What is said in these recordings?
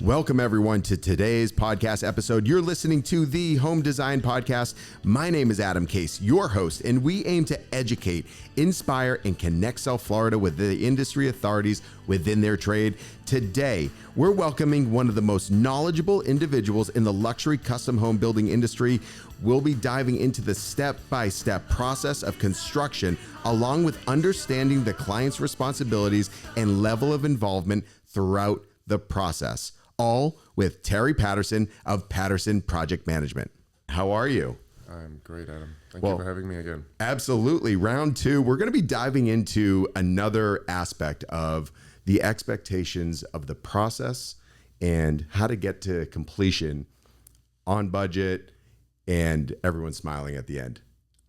Welcome, everyone, to today's podcast episode. You're listening to the Home Design Podcast. My name is Adam Case, your host, and we aim to educate, inspire, and connect South Florida with the industry authorities within their trade. Today, we're welcoming one of the most knowledgeable individuals in the luxury custom home building industry. We'll be diving into the step-by-step process of construction, along with understanding the client's responsibilities and level of involvement throughout the process. All with Terry Paterson of Paterson Project Management. How are you? I'm great, Adam. Thank you for having me again. Absolutely. Round two, we're going to be diving into another aspect of the expectations of the process and how to get to completion on budget and everyone smiling at the end.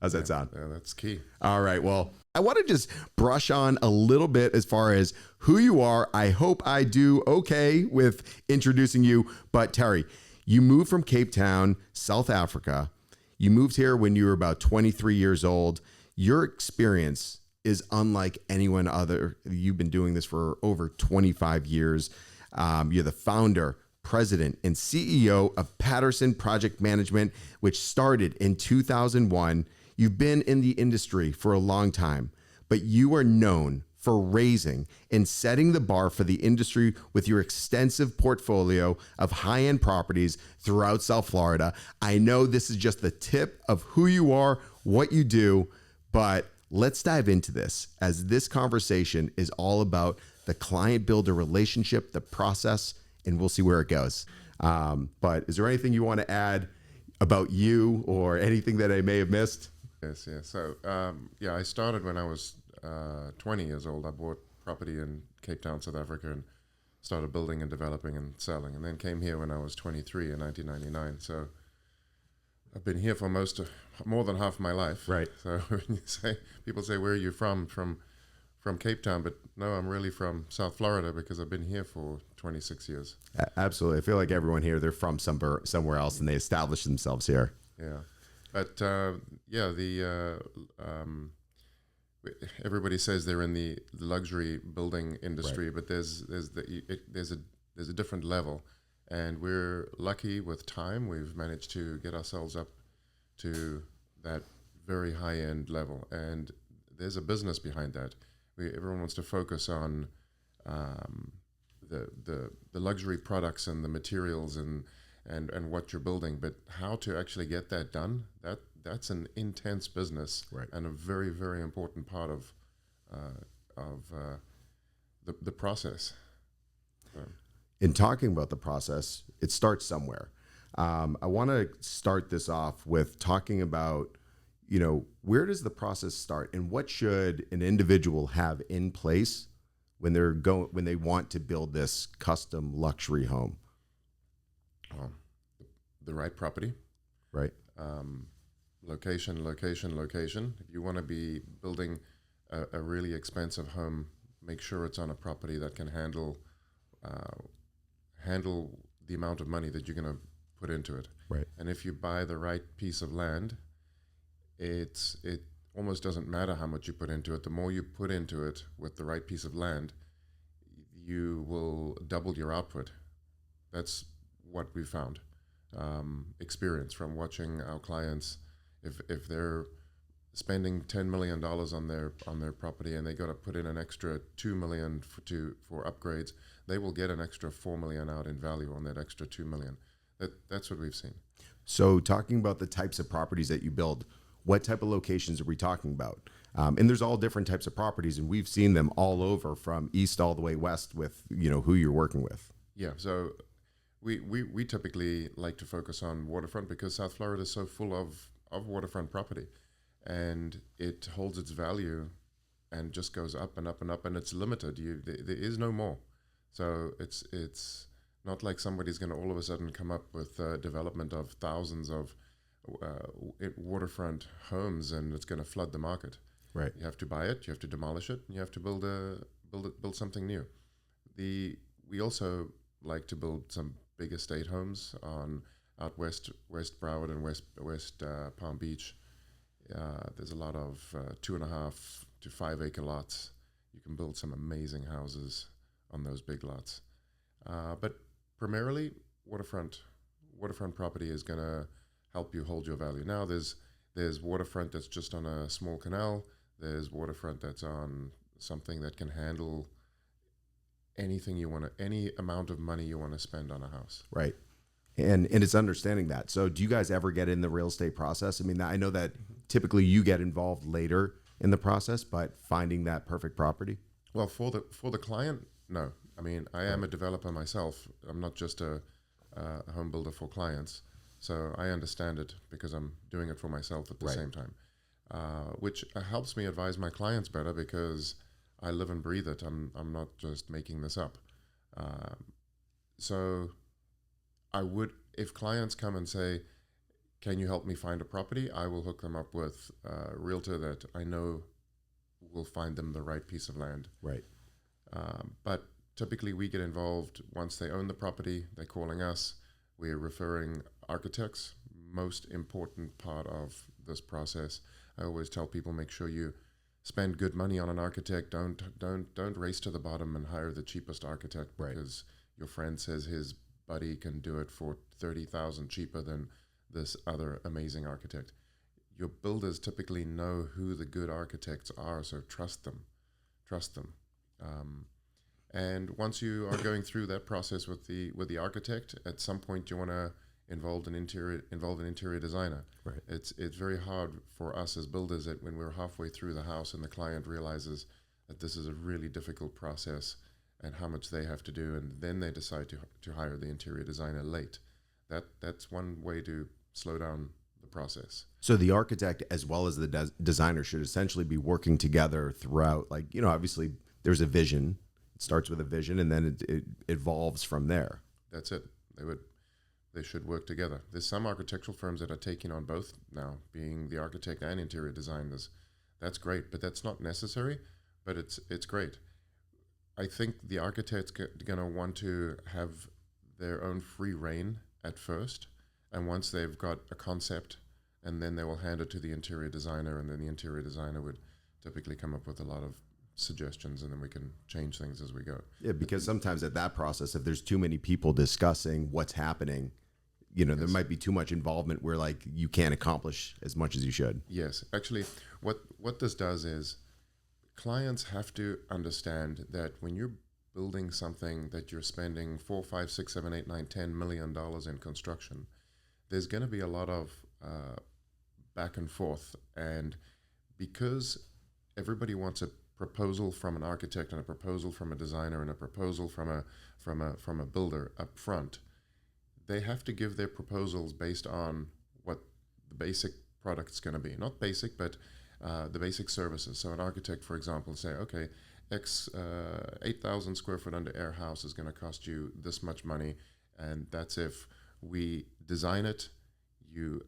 How's that sound? Yeah, that's key. All right. Well, I want to just brush on a little bit as far as who you are. I hope I do okay with introducing you. But Terry, you moved from Cape Town, South Africa. You moved here when you were about 23 years old. Your experience is unlike anyone other. You've been doing this for over 25 years. You're the founder, president, and CEO of Paterson Project Management, which started in 2001. You've been in the industry for a long time, but you are known for raising and setting the bar for the industry with your extensive portfolio of high-end properties throughout South Florida. I know this is just the tip of who you are, what you do, but let's dive into this, as this conversation is all about the client-builder relationship, the process, and we'll see where it goes. But is there anything you want to add about you or anything that I may have missed? Yes. So, I started when I was 20 years old. I bought property in Cape Town, South Africa, and started building and developing and selling. And then came here when I was 23 in 1999. So I've been here for more than half my life. Right. So when people say, "Where are you from?" From Cape Town, but no, I'm really from South Florida because I've been here for 26 years. Absolutely. I feel like everyone here, they're from somewhere else and they established themselves here. Yeah. But everybody says they're in the luxury building industry, right. But there's a different level, and we're lucky with time. We've managed to get ourselves up to that very high end level, and there's a business behind that. Everyone wants to focus on the luxury products and the materials and what you're building, but how to actually get that done, that's an intense business, right. And a very, very important part of the process. In talking about the process, it starts somewhere. I want to start this off with talking about, where does the process start, and what should an individual have in place when they want to build this custom luxury home? The right property, right? Location. If you want to be building a really expensive home, make sure it's on a property that can handle the amount of money that you're going to put into it. Right. And if you buy the right piece of land, it almost doesn't matter how much you put into it. The more you put into it with the right piece of land, you will double your output. That's what we found. Experience from watching our clients. If they're spending $10 million on their property and they got to put in an extra $2 million for upgrades, they will get an extra $4 million out in value on that extra $2 million. That's what we've seen. So talking about the types of properties that you build, what type of locations are we talking about? And there's all different types of properties, and we've seen them all over from east all the way west with who you're working with. Yeah. So we typically like to focus on waterfront because South Florida is so full of waterfront property, and it holds its value and just goes up and up and up, and it's limited. There is no more. So it's not like somebody's going to all of a sudden come up with development of thousands of waterfront homes, and it's going to flood the market. Right. You have to buy it, you have to demolish it, and you have to build something new. We also like to build some big estate homes out west Broward and west Palm Beach. There's a lot of 2.5 to 5 acre lots. You can build some amazing houses on those big lots. But primarily waterfront property is going to help you hold your value. Now there's waterfront that's just on a small canal. There's waterfront that's on something that can handle anything you want to, any amount of money you want to spend on a house. Right. And it's understanding that. So do you guys ever get in the real estate process? I mean, I know that typically you get involved later in the process, but finding that perfect property? Well, for the client, no. I mean, I am a developer myself. I'm not just a home builder for clients. So I understand it because I'm doing it for myself at the same time, which helps me advise my clients better because I live and breathe it. I'm not just making this up. So I would, if clients come and say, can you help me find a property? I will hook them up with a realtor that I know will find them the right piece of land. Right. But typically we get involved once they own the property, they're calling us, we're referring architects. Most important part of this process. I always tell people, make sure you spend good money on an architect. Don't race to the bottom and hire the cheapest architect because your friend says his buddy can do it for $30,000 cheaper than this other amazing architect. Your builders typically know who the good architects are, so trust them. And once you are going through that process with the architect, at some point you want to involve an interior designer. Right. It's very hard for us as builders that when we're halfway through the house and the client realizes that this is a really difficult process and how much they have to do, and then they decide to hire the interior designer late. That's one way to slow down the process. So the architect as well as the designer should essentially be working together throughout. Like, you know, obviously there's a vision. It starts with a vision and then it evolves from there. That's it. They should work together. There's some architectural firms that are taking on both now, being the architect and interior designers. That's great, but that's not necessary, but it's great. I think the architect's going to want to have their own free reign at first, and once they've got a concept, and then they will hand it to the interior designer, and then the interior designer would typically come up with a lot of suggestions, and then we can change things as we go. Yeah, because sometimes at that process, if there's too many people discussing what's happening, you know, there might be too much involvement where like you can't accomplish as much as you should. Yes, actually, what this does is clients have to understand that when you're building something that you're spending $4, $5, $6, $7, $8, $9, $10 million in construction, there's going to be a lot of back and forth, and because everybody wants a proposal from an architect and a proposal from a designer and a proposal from a builder up front, they have to give their proposals based on what the basic product's going to be. Not basic, but the basic services. So an architect, for example, say, okay, 8,000 square foot under air house is going to cost you this much money, and that's if we design it. You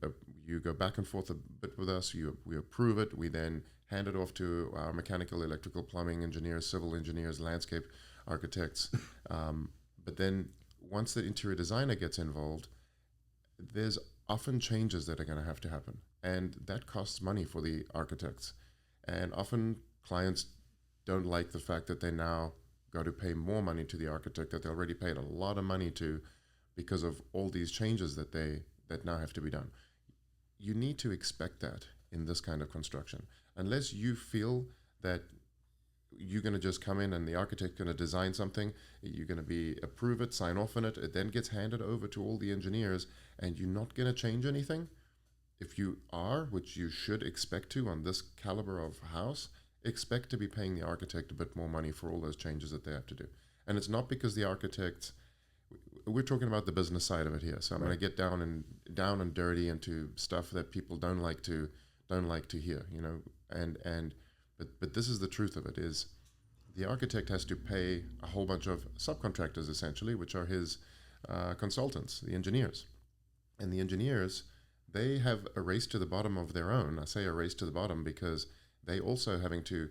go back and forth a bit with us. We approve it. We then hand it off to our mechanical, electrical, plumbing engineers, civil engineers, landscape architects. But then once the interior designer gets involved, there's often changes that are going to have to happen. And that costs money for the architects. And often clients don't like the fact that they now got to pay more money to the architect that they already paid a lot of money to because of all these changes that now have to be done. You need to expect that in this kind of construction. Unless you feel that you're going to just come in and the architect's going to design something, you're going to approve it, sign off on it, it then gets handed over to all the engineers, and you're not going to change anything. If you are, which you should expect to on this caliber of house, expect to be paying the architect a bit more money for all those changes that they have to do. And it's not because the architect, we're talking about the business side of it here. So I'm going to get down and dirty into stuff that people don't like to hear, you know, but this is the truth of it, is the architect has to pay a whole bunch of subcontractors essentially, which are his consultants, the engineers. And the engineers, they have a race to the bottom of their own. I say a race to the bottom because they also having to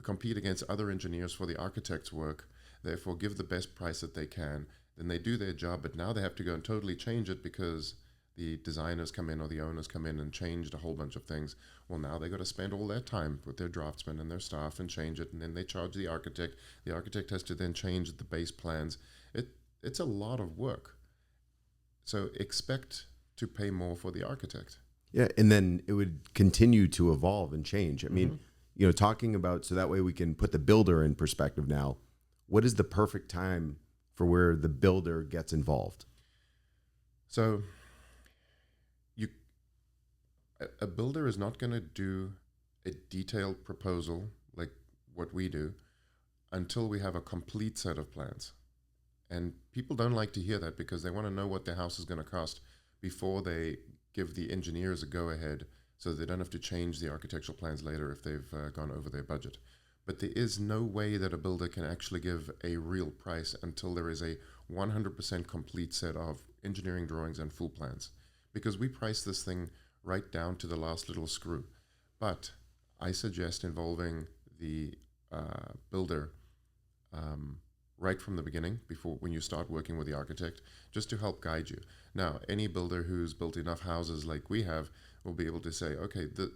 compete against other engineers for the architect's work, therefore give the best price that they can. Then they do their job, but now they have to go and totally change it because the designers come in or the owners come in and changed a whole bunch of things. Well, now they got to spend all their time with their draftsmen and their staff and change it, and then they charge the architect. The architect has to then change the base plans. It's a lot of work. So expect to pay more for the architect. Yeah, and then it would continue to evolve and change. I mean, talking about, so that way we can put the builder in perspective now. What is the perfect time for where the builder gets involved? So a builder is not going to do a detailed proposal like what we do until we have a complete set of plans. And people don't like to hear that because they want to know what their house is going to cost before they give the engineers a go-ahead, so they don't have to change the architectural plans later if they've gone over their budget. But there is no way that a builder can actually give a real price until there is a 100% complete set of engineering drawings and full plans. Because we price this thing right down to the last little screw. But I suggest involving the builder right from the beginning, before when you start working with the architect, just to help guide you. Now, any builder who's built enough houses like we have will be able to say, okay, the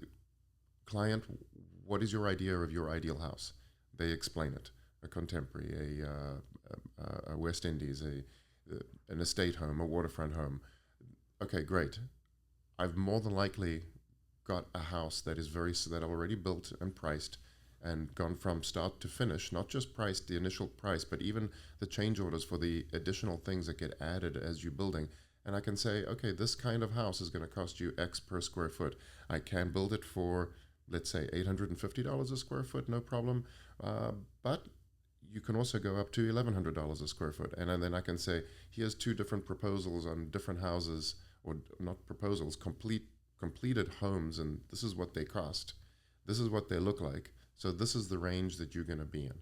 client, what is your idea of your ideal house? They explain it. A contemporary, a West Indies, an estate home, a waterfront home. Okay, great. I've more than likely got a house that is that I've already built and priced and gone from start to finish, not just priced the initial price, but even the change orders for the additional things that get added as you're building. And I can say, okay, this kind of house is going to cost you X per square foot. I can build it for, let's say, $850 a square foot, no problem. But you can also go up to $1,100 a square foot. And then I can say, here's two different proposals on different houses, or not proposals, completed homes, and this is what they cost. This is what they look like. So this is the range that you're going to be in.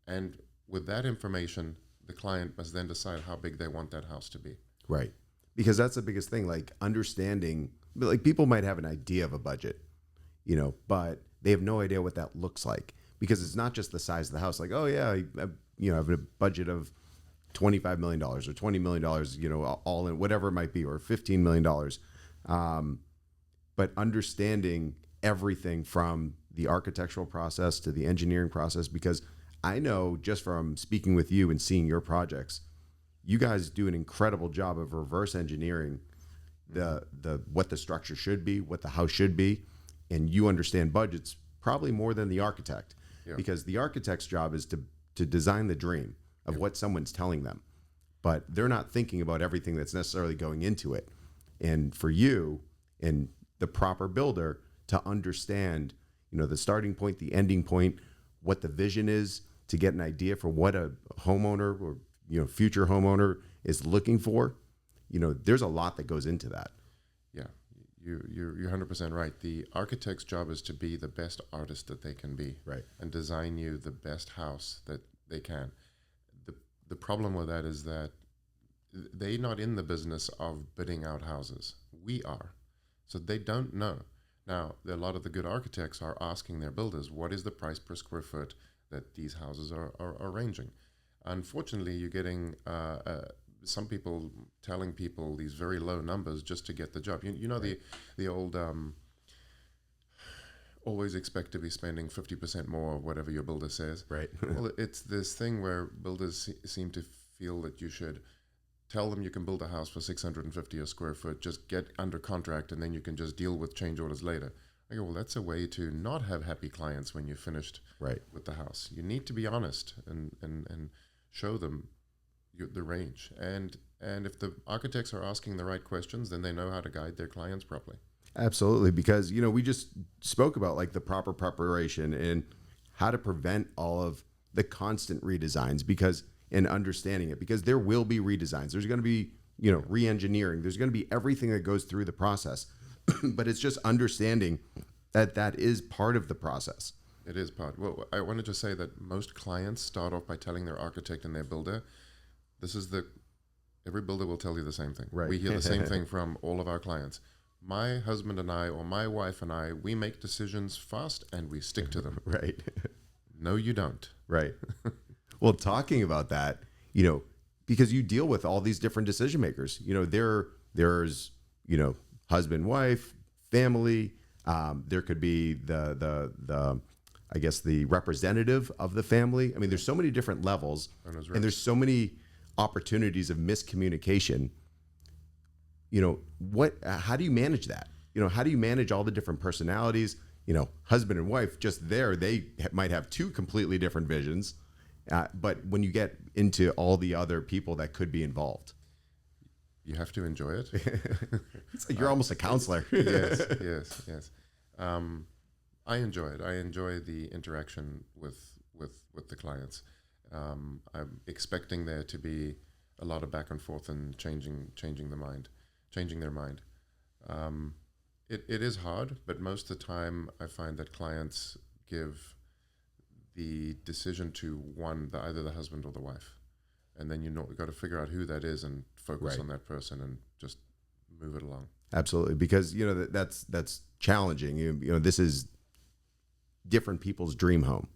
And with that information, the client must then decide how big they want that house to be. Right. Because that's the biggest thing, like understanding, like people might have an idea of a budget, but they have no idea what that looks like, because it's not just the size of the house. Like, oh yeah, I have a budget of $25 million or $20 million, all in, whatever it might be, or $15 million. But understanding everything from the architectural process to the engineering process, because I know just from speaking with you and seeing your projects, you guys do an incredible job of reverse engineering the what the structure should be, what the house should be, and you understand budgets probably more than the architect, because the architect's job is to design the dream of what someone's telling them, but they're not thinking about everything that's necessarily going into it. And for you and the proper builder to understand, the starting point, the ending point, what the vision is, to get an idea for what a homeowner or future homeowner is looking for, there's a lot that goes into that. Yeah, you're 100% right. The architect's job is to be the best artist that they can be, right, and design you the best house that they can. The problem with that is that they're not in the business of bidding out houses. We are, so they don't know. Now, a lot of the good architects are asking their builders, what is the price per square foot that these houses are ranging? Unfortunately, you're getting some people telling people these very low numbers just to get the job. Right. the old always expect to be spending 50% more of whatever your builder says. Right. Well, it's this thing where builders seem to feel that you should tell them you can build a house for $650 a square foot, just get under contract, and then you can just deal with change orders later. I go, well, that's a way to not have happy clients when you're finished with the house. You need to be honest and show them the range. And if the architects are asking the right questions, then they know how to guide their clients properly. Absolutely, because we just spoke about like the proper preparation and how to prevent all of the constant redesigns, because and understanding it, because there will be redesigns. There's going to be re-engineering. There's going to be everything that goes through the process, but it's just understanding that is part of the process. It is part. Well, I wanted to say that most clients start off by telling their architect and their builder, every builder will tell you the same thing. Right. We hear the same thing from all of our clients. My husband and I, or my wife and I, we make decisions fast and we stick to them. Right. No, you don't. Right. Well, talking about that, because you deal with all these different decision makers, there's husband, wife, family. There could be the I guess the representative of the family. I mean, there's so many different levels, and there's so many opportunities of miscommunication, how do you manage that? How do you manage all the different personalities? Husband and wife, just there, they might have two completely different visions. But when you get into all the other people that could be involved, you have to enjoy it. It's like you're almost a counselor. Yes. I enjoy it. I enjoy the interaction with the clients. I'm expecting there to be a lot of back and forth and changing their mind. It is hard, but most of the time I find that clients give the decision to either the husband or the wife, and then you've got to figure out who that is and focus Right. on that person and just move it along. Absolutely, because that's challenging. This is different people's dream home,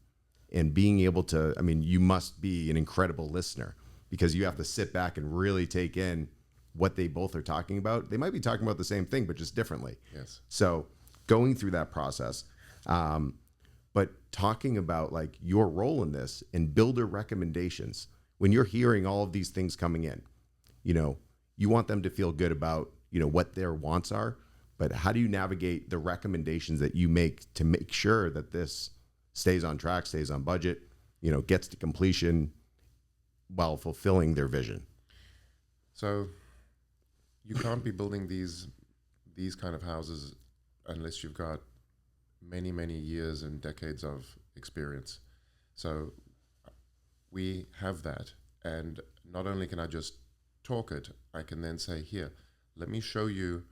and being able to. I mean, you must be an incredible listener because you have to sit back and really take in what they both are talking about. They might be talking about the same thing, but just differently. Yes. So going through that process, but talking about like your role in this and builder recommendations. When you're hearing all of these things coming in, you want them to feel good about what their wants are, but how do you navigate the recommendations that you make to make sure that this stays on track, stays on budget, gets to completion while fulfilling their vision? So you can't be building these kind of houses unless you've got many years and decades of experience. So we have that, and not only can I just talk it, I can then say, here, let me show you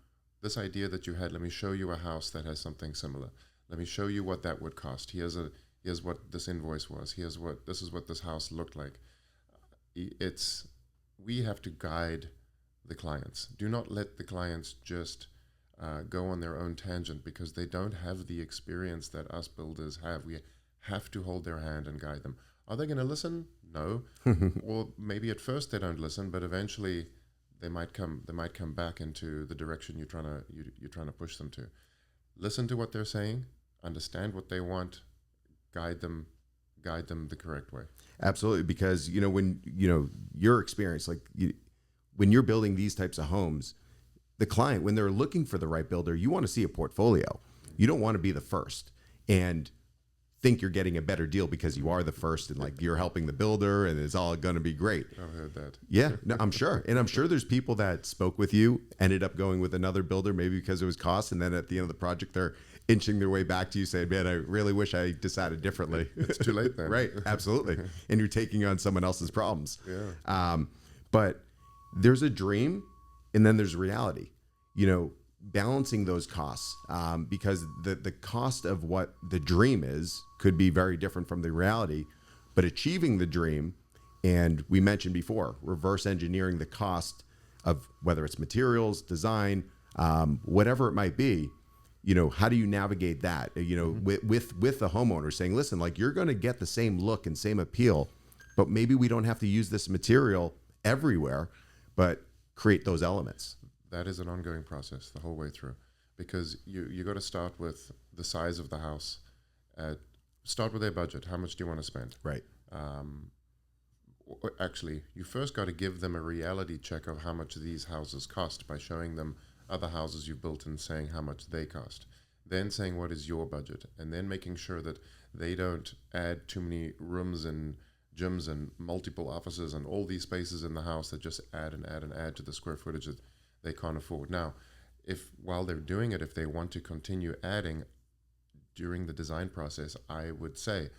this idea that you had. Let me show you a house that has something similar. Let me show you what that would cost. Here's what this invoice was. This is what this house looked like. We have to guide the clients. Do not let the clients just go on their own tangent because they don't have the experience that us builders have. We have to hold their hand and guide them. Are they going to listen? No. Or maybe at first they don't listen, but eventually they might come back into the direction you're trying to push them to. Listen to what they're saying, understand what they want, guide them the correct way. Absolutely, because when your experience, when you're building these types of homes, the client, when they're looking for the right builder, you want to see a portfolio. You don't want to be the first and think you're getting a better deal because you are the first and you're helping the builder and it's all going to be great. I've heard that. Yeah, no, I'm sure. And I'm sure there's people that spoke with you, ended up going with another builder, maybe because it was cost. And then at the end of the project, they're inching their way back to you saying, man, I really wish I decided differently. It's too late then. Right. Absolutely. And you're taking on someone else's problems. Yeah. But there's a dream and then there's reality, balancing those costs, because the cost of what the dream is could be very different from the reality, but achieving the dream, and we mentioned before, reverse engineering the cost of whether it's materials, design, whatever it might be, how do you navigate that, with the homeowner saying, listen, you're going to get the same look and same appeal, but maybe we don't have to use this material everywhere, but create those elements. That is an ongoing process the whole way through, because you got to start with the size of the house. Start with their budget. How much do you want to spend? Right. Actually, you first got to give them a reality check of how much these houses cost by showing them other houses you've built and saying how much they cost. Then saying what is your budget, and then making sure that they don't add too many rooms and gyms and multiple offices and all these spaces in the house that just add to the square footage that they can't afford. Now, while they're doing it, if they want to continue adding during the design process, I would say,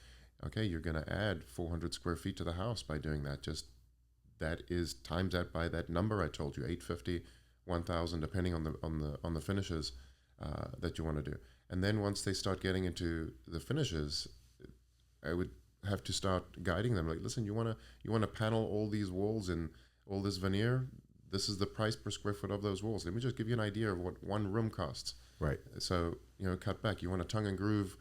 okay, you're going to add 400 square feet to the house by doing that. Just that is times that by that number I told you, 850, 1,000, depending on the finishes that you want to do. And then once they start getting into the finishes, I would have to start guiding them. Listen, you want to panel all these walls and all this veneer. This is the price per square foot of those walls. Let me just give you an idea of what one room costs. Right. So, cut back. You want to tongue and groove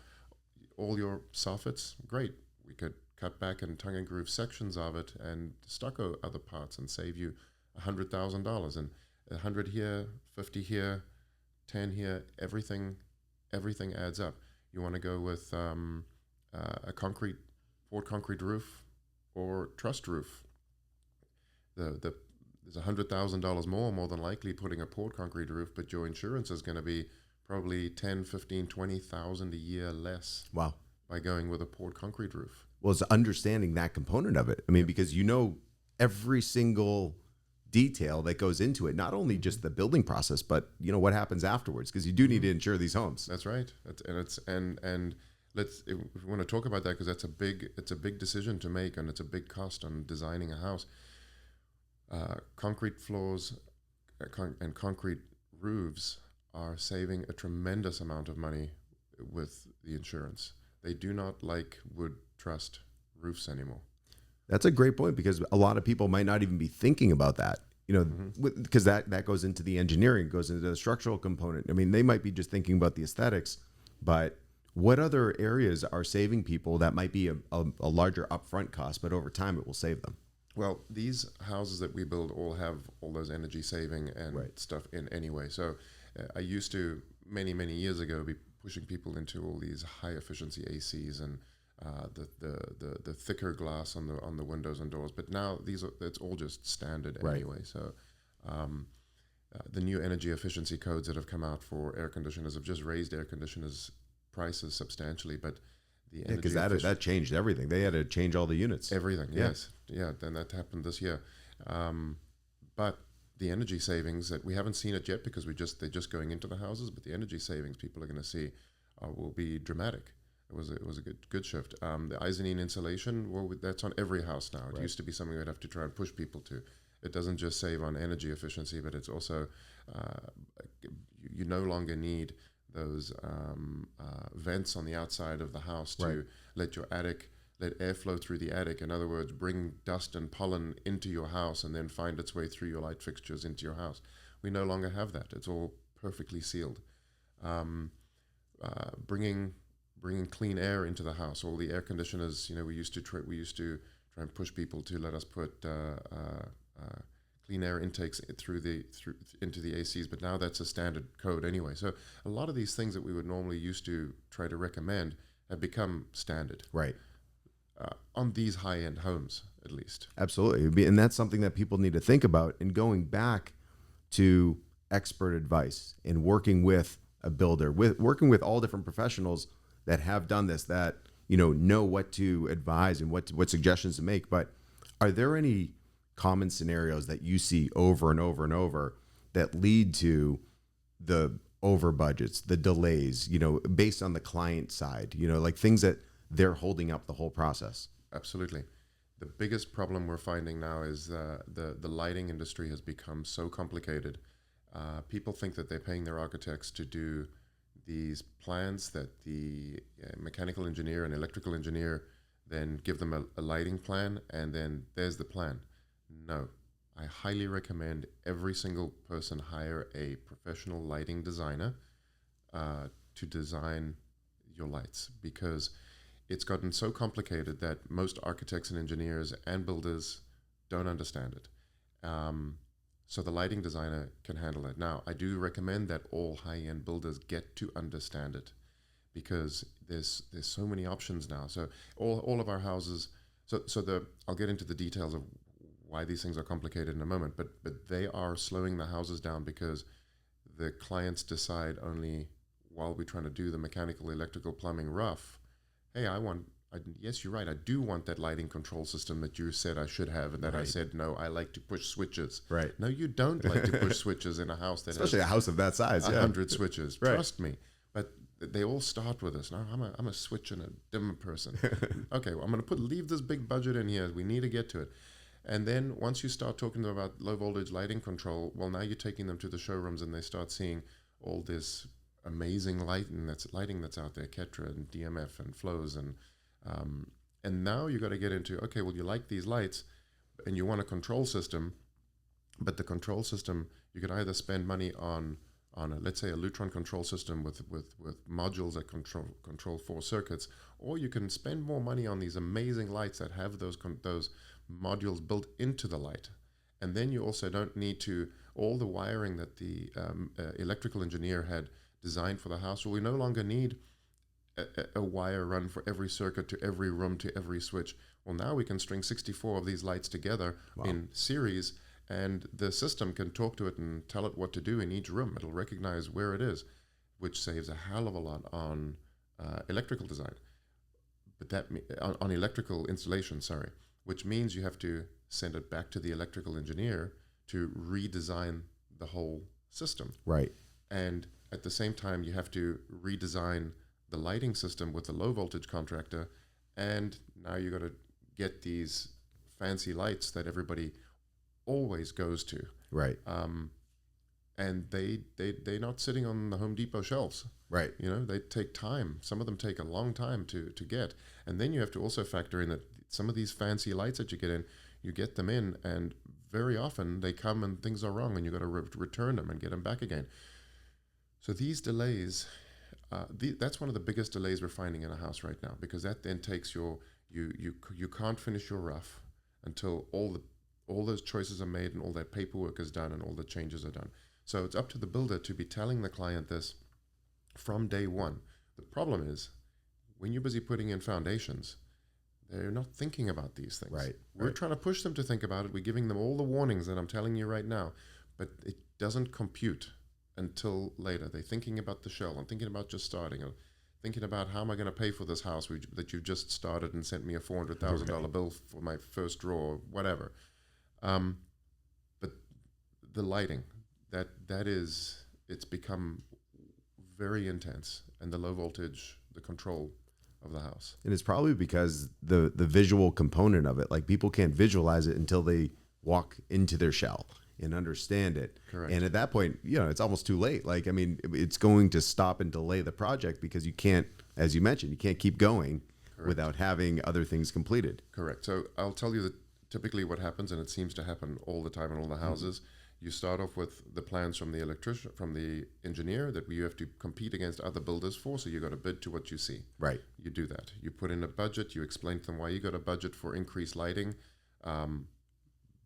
all your soffits? Great. We could cut back and tongue and groove sections of it and stucco other parts and save you $100,000, and 100 here, 50 here, 10 here. Everything adds up. You want to go with a poured concrete roof or trussed roof. the there's $100,000 more than likely putting a poured concrete roof, but your insurance is going to be probably 10, 15, 20,000 a year less Wow. by going with a poured concrete roof. Well, it's understanding that component of it. I mean, because you know every single detail that goes into it, not only just the building process, but you know what happens afterwards, because you do need to insure these homes. That's right. And let's, if we want to talk about that, because it's a big decision to make, and it's a big cost on designing a house. Concrete floors and concrete roofs are saving a tremendous amount of money with the insurance. They do not like wood truss roofs anymore. That's a great point, because a lot of people might not even be thinking about that, you know, because that goes into the engineering, goes into the structural component. I mean, they might be just thinking about the aesthetics, but what other areas are saving people that might be a larger upfront cost, but over time it will save them? Well, these houses that we build all have all those energy saving and stuff in anyway. So I used to, many years ago, be pushing people into all these high efficiency ACs and the thicker glass on the windows and doors. But now it's all just standard anyway. So the new energy efficiency codes that have come out for air conditioners have just raised air conditioners prices substantially. But the energy because that changed everything. They had to change all the units. Everything, yes. Yeah, then that happened this year. But the energy savings that we haven't seen it yet, because they're just going into the houses, but the energy savings people are going to see will be dramatic. It was a good shift. The Eisenine insulation, well, that's on every house now. It used to be something we'd have to try and push people to. It doesn't just save on energy efficiency, but it's also you no longer need those vents on the outside of the house to let airflow through the attic. In other words, bring dust and pollen into your house and then find its way through your light fixtures into your house. We no longer have that. It's all perfectly sealed. Bringing clean air into the house. All the air conditioners, we used to try and push people to let us put clean air intakes into the ACs, but now that's a standard code anyway. So a lot of these things that we would normally used to try to recommend have become standard. Right. On these high-end homes, at least. Absolutely. And that's something that people need to think about. And going back to expert advice and working with a builder, working with all different professionals that have done this, that know what to advise and what suggestions to make. But are there any common scenarios that you see over and over and over that lead to the over budgets, the delays, based on the client side, like things that they're holding up the whole process? Absolutely. The biggest problem we're finding now is the lighting industry has become so complicated. People think that they're paying their architects to do these plans, that the mechanical engineer and electrical engineer then give them a lighting plan, and then there's the plan. No. I highly recommend every single person hire a professional lighting designer to design your lights, because it's gotten so complicated that most architects and engineers and builders don't understand it. So the lighting designer can handle it. Now, I do recommend that all high-end builders get to understand it, because there's so many options now. So all of our houses, I'll get into the details of why these things are complicated in a moment, but they are slowing the houses down because the clients decide only, while we're trying to do the mechanical, electrical, plumbing, rough, hey, yes, you're right, I do want that lighting control system that you said I should have, and that I said, no, I like to push switches. Right. No, you don't like to push switches in a house that especially a house of that size, 100 switches. Right. Trust me. But they all start with this. No, I'm a switch and a dimmer person. Okay, well, I'm going to leave this big budget in here. We need to get to it. And then once you start talking to them about low voltage lighting control, well, now you're taking them to the showrooms and they start seeing all this amazing lighting that's out there, Ketra and DMF and flows, and now you got to get into, okay, well, you like these lights and you want a control system, but the control system, you could either spend money on let's say a Lutron control system with modules that control 4 circuits, or you can spend more money on these amazing lights that have those modules built into the light. And then you also don't need all the wiring that the electrical engineer had designed for the house. Well, we no longer need a wire run for every circuit to every room to every switch. Well, now we can string 64 of these lights together in series, and the system can talk to it and tell it what to do in each room. It'll recognize where it is, which saves a hell of a lot on electrical design. But on electrical installation, sorry, which means you have to send it back to the electrical engineer to redesign the whole system. Right. And at the same time, you have to redesign the lighting system with the low voltage contractor. And now you got to get these fancy lights that everybody always goes to. Right. And they're not sitting on the Home Depot shelves. Right. You know, they take time. Some of them take a long time to get. And then you have to also factor in that some of these fancy lights that you get in, you get them in, and very often they come and things are wrong, and you got to return them and get them back again. So these delays, that's one of the biggest delays we're finding in a house right now, because that then takes you can't finish your rough until all those choices are made and all that paperwork is done and all the changes are done. So it's up to the builder to be telling the client this from day one. The problem is, when you're busy putting in foundations, they're not thinking about these things. Right. We're trying to push them to think about it. We're giving them all the warnings that I'm telling you right now, but it doesn't compute until later. They're thinking about the shell. I'm thinking about just starting. I'm thinking about how am I going to pay for this house that you just started and sent me a $400,000 bill for my first draw, or whatever. But the lighting, it's become very intense, and the low voltage, the control of the house. And it's probably because the visual component of it, like people can't visualize it until they walk into their shell and understand it. Correct. And at that point, it's almost too late. Like, I mean, it's going to stop and delay the project because you can't, as you mentioned, you can't keep going without having other things completed. Correct. So I'll tell you that typically what happens, and it seems to happen all the time in all the houses, you start off with the plans from the electrician, from the engineer that you have to compete against other builders for. So you got to bid to what you see. Right. You do that. You put in a budget. You explain to them why you got a budget for increased lighting,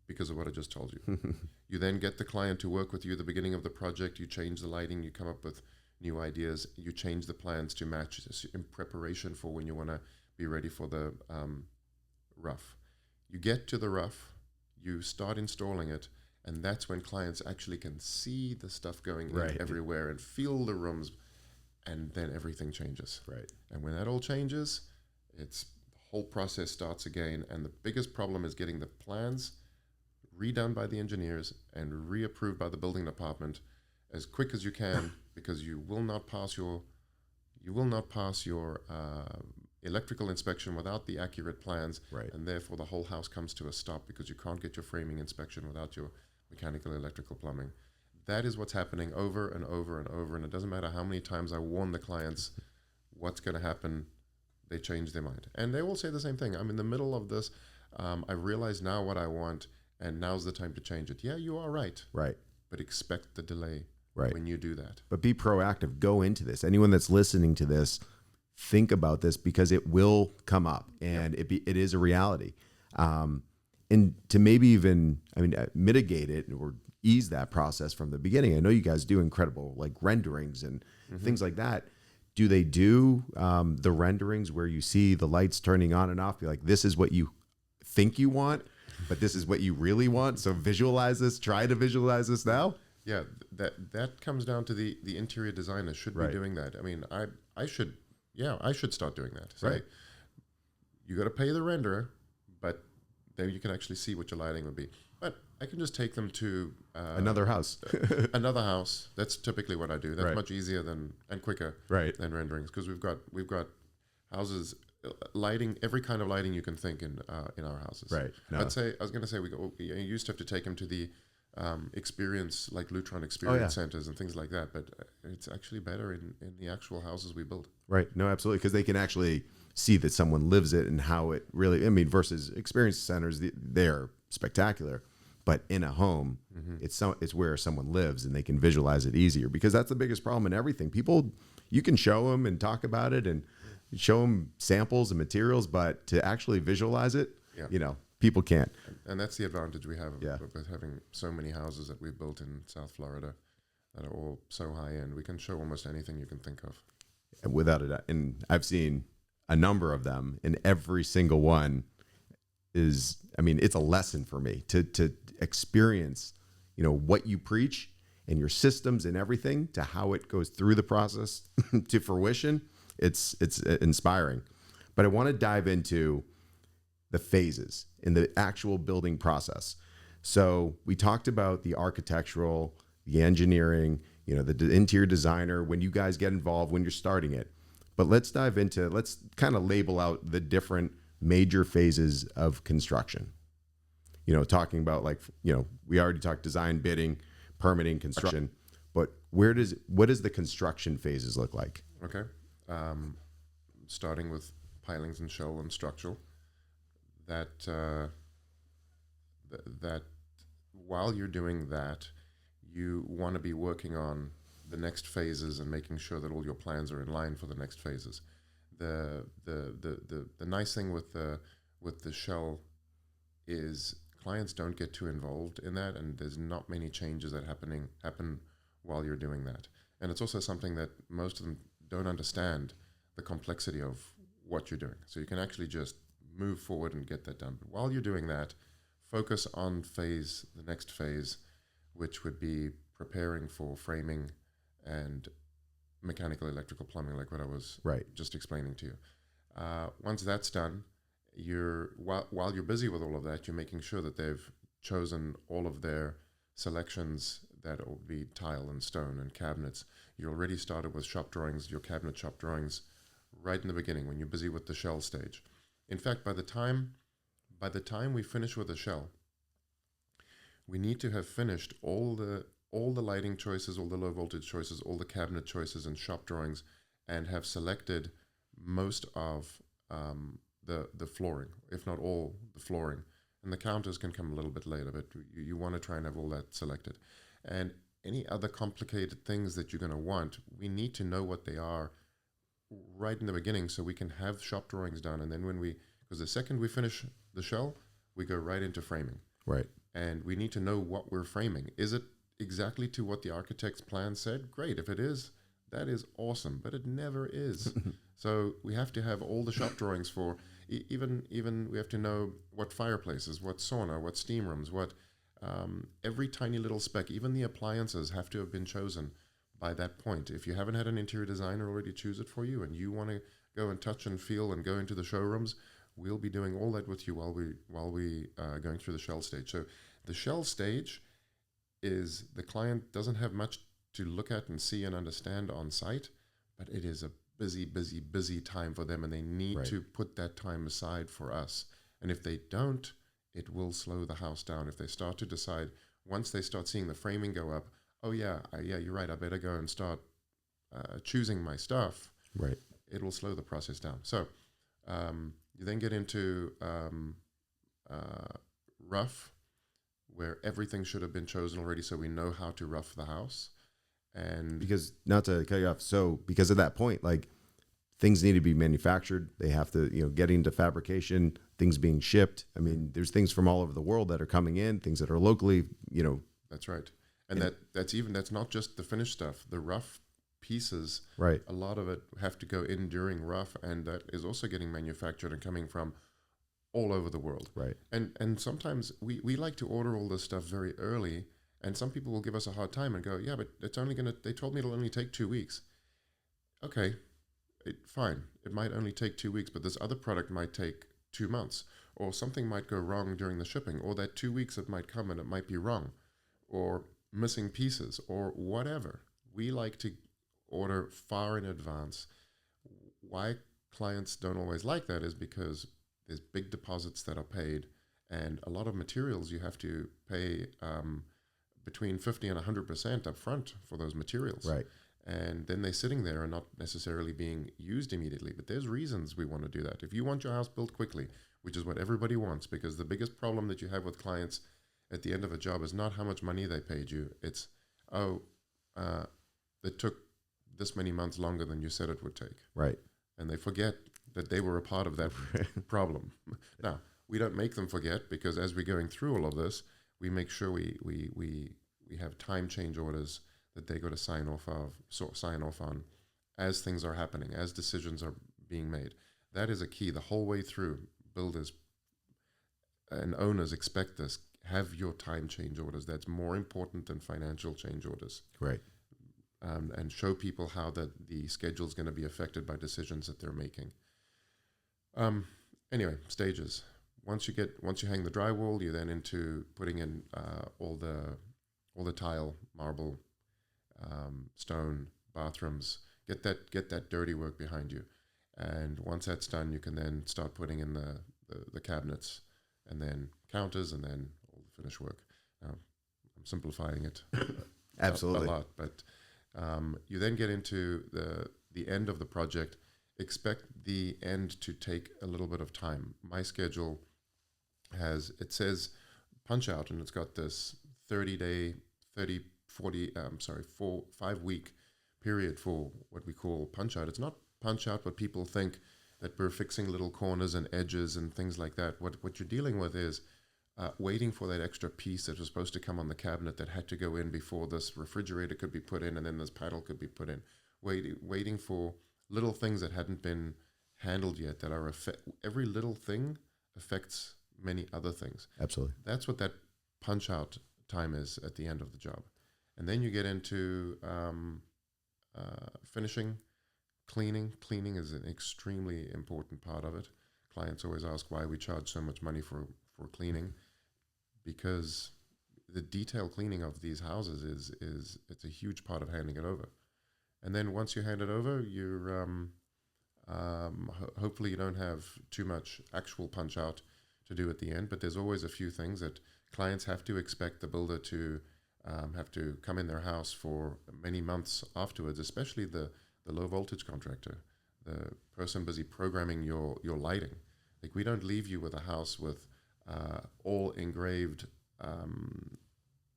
because of what I just told you. You then get the client to work with you at the beginning of the project. You change the lighting. You come up with new ideas. You change the plans to match this in preparation for when you want to be ready for the rough. You get to the rough. You start installing it. And that's when clients actually can see the stuff going in everywhere and feel the rooms, and then everything changes. Right. And when that all changes, the whole process starts again. And the biggest problem is getting the plans redone by the engineers and reapproved by the building department as quick as you can, because you will not pass your electrical inspection without the accurate plans. Right. And therefore the whole house comes to a stop because you can't get your framing inspection without your mechanical, electrical, plumbing. That is what's happening over and over and over, and it doesn't matter how many times I warn the clients what's going to happen, they change their mind. And they will say the same thing. I'm in the middle of this. I realize now what I want, and now's the time to change it. Yeah, you are right. Right. But expect the delay when you do that. But be proactive. Go into this. Anyone that's listening to this, think about this, because it will come up, and it is a reality. And to maybe even, mitigate it or ease that process from the beginning. I know you guys do incredible like renderings and things like that. Do they do the renderings where you see the lights turning on and off? Be like, this is what you think you want, but this is what you really want. So visualize this. Try to visualize this now. Yeah, that comes down to the interior designer should be doing that. I mean, I should start doing that. Say, you got to pay the renderer, but then you can actually see what your lighting would be. But I can just take them to another house. Another house. That's typically what I do. That's much easier and quicker than renderings, because we've got houses, lighting, every kind of lighting you can think in our houses. Right. No. I was going to say you used to have to take them to the experience, like Lutron experience centers and things like that. But it's actually better in the actual houses we build. Right. No, absolutely, because they can actually see that someone lives it and how it really, versus experience centers, they're spectacular, but in a home, it's where someone lives and they can visualize it easier, because that's the biggest problem in everything. People, you can show them and talk about it and show them samples and materials, but to actually visualize it, people can't. And that's the advantage we have with having so many houses that we've built in South Florida that are all so high end. We can show almost anything you can think of. without a doubt. And I've seen a number of them, and every single one is, I mean, it's a lesson for me to experience, what you preach and your systems and everything, to how it goes through the process to fruition. It's inspiring. But I want to dive into the phases in the actual building process. So we talked about the architectural, the engineering, the interior designer, when you guys get involved, when you're starting it. But let's kind of label out the different major phases of construction. Talking about we already talked design, bidding, permitting, construction, but what does the construction phases look like? Okay. Starting with pilings and shell and structural, that while you're doing that, you want to be working on the next phases and making sure that all your plans are in line for the next phases. The nice thing with the shell is clients don't get too involved in that, and there's not many changes that happen while you're doing that. And it's also something that most of them don't understand, the complexity of what you're doing. So you can actually just move forward and get that done. But while you're doing that, focus on the next phase, which would be preparing for framing and mechanical, electrical, plumbing, like what I was just explaining to you. Once that's done, while you're busy with all of that, you're making sure that they've chosen all of their selections that will be tile and stone and cabinets. You already started with shop drawings, your cabinet shop drawings, right in the beginning when you're busy with the shell stage. In fact, by the time we finish with the shell, we need to have finished all the lighting choices, all the low voltage choices, all the cabinet choices and shop drawings, and have selected most of the flooring, if not all the flooring. And the counters can come a little bit later, but you want to try and have all that selected. And any other complicated things that you're going to want, we need to know what they are right in the beginning so we can have shop drawings done. And then because the second we finish the shell, we go right into framing. Right. And we need to know what we're framing. Is it exactly to what the architect's plan said? Great. If it is, that is awesome, but it never is. So we have to have all the shop drawings for, even we have to know what fireplaces, what sauna, what steam rooms, what every tiny little spec, even the appliances have to have been chosen by that point. If you haven't had an interior designer already choose it for you and you want to go and touch and feel and go into the showrooms, we'll be doing all that with you while we going through the shell stage. So the shell stage is the client doesn't have much to look at and see and understand on site, but it is a busy time for them, and they need to put that time aside for us. And if they don't, it will slow the house down. If they start to decide, once they start seeing the framing go up, oh yeah, you're right, I better go and start choosing my stuff. Right. It will slow the process down. So you then get into rough, where everything should have been chosen already, so we know how to rough the house. And because, not to cut you off, so because of that point, like, things need to be manufactured. They have to, get into fabrication, things being shipped. I mean, there's things from all over the world that are coming in, things that are locally, That's right. And that's not just the finished stuff. The rough pieces, right, a lot of it have to go in during rough, and that is also getting manufactured and coming from all over the world. Right. And sometimes we like to order all this stuff very early, and some people will give us a hard time and go, yeah, but they told me it'll only take 2 weeks. Okay, fine. It might only take 2 weeks, but this other product might take 2 months, or something might go wrong during the shipping, or that 2 weeks it might come and it might be wrong, or missing pieces, or whatever. We like to order far in advance. Why clients don't always like that is because there's big deposits that are paid, and a lot of materials you have to pay between 50 and 100% up front for those materials. Right. And then they're sitting there and not necessarily being used immediately. But there's reasons we want to do that. If you want your house built quickly, which is what everybody wants, because the biggest problem that you have with clients at the end of a job is not how much money they paid you. It's, it took this many months longer than you said it would take. Right. And they forget that they were a part of that problem. Now, we don't make them forget, because as we're going through all of this, we make sure we have time change orders that they got to sign off on, as things are happening, as decisions are being made. That is a key the whole way through. Builders and owners expect this. Have your time change orders. That's more important than financial change orders. Right. And show people how that the schedule is going to be affected by decisions that they're making. Anyway, stages. Once you hang the drywall, you're then into putting in all the tile, marble, stone, bathrooms. Get that dirty work behind you, and once that's done, you can then start putting in the cabinets, and then counters, and then all the finish work. Now, I'm simplifying it Absolutely a lot, but you then get into the end of the project. Expect the end to take a little bit of time. My schedule says punch out, and it's got this 5-week period for what we call punch out. It's not punch out what people think, that we're fixing little corners and edges and things like that. What you're dealing with is waiting for that extra piece that was supposed to come on the cabinet that had to go in before this refrigerator could be put in, and then this paddle could be put in. Waiting for little things that hadn't been handled yet, that are every little thing affects many other things. Absolutely. That's what that punch out time is at the end of the job. And then you get into finishing, cleaning. Cleaning is an extremely important part of it. Clients always ask why we charge so much money for cleaning, because the detailed cleaning of these houses is it's a huge part of handing it over. And then once you hand it over, you're hopefully you don't have too much actual punch out to do at the end, but there's always a few things that clients have to expect the builder to have to come in their house for many months afterwards, especially the low voltage contractor, the person busy programming your lighting. Like, we don't leave you with a house with all engraved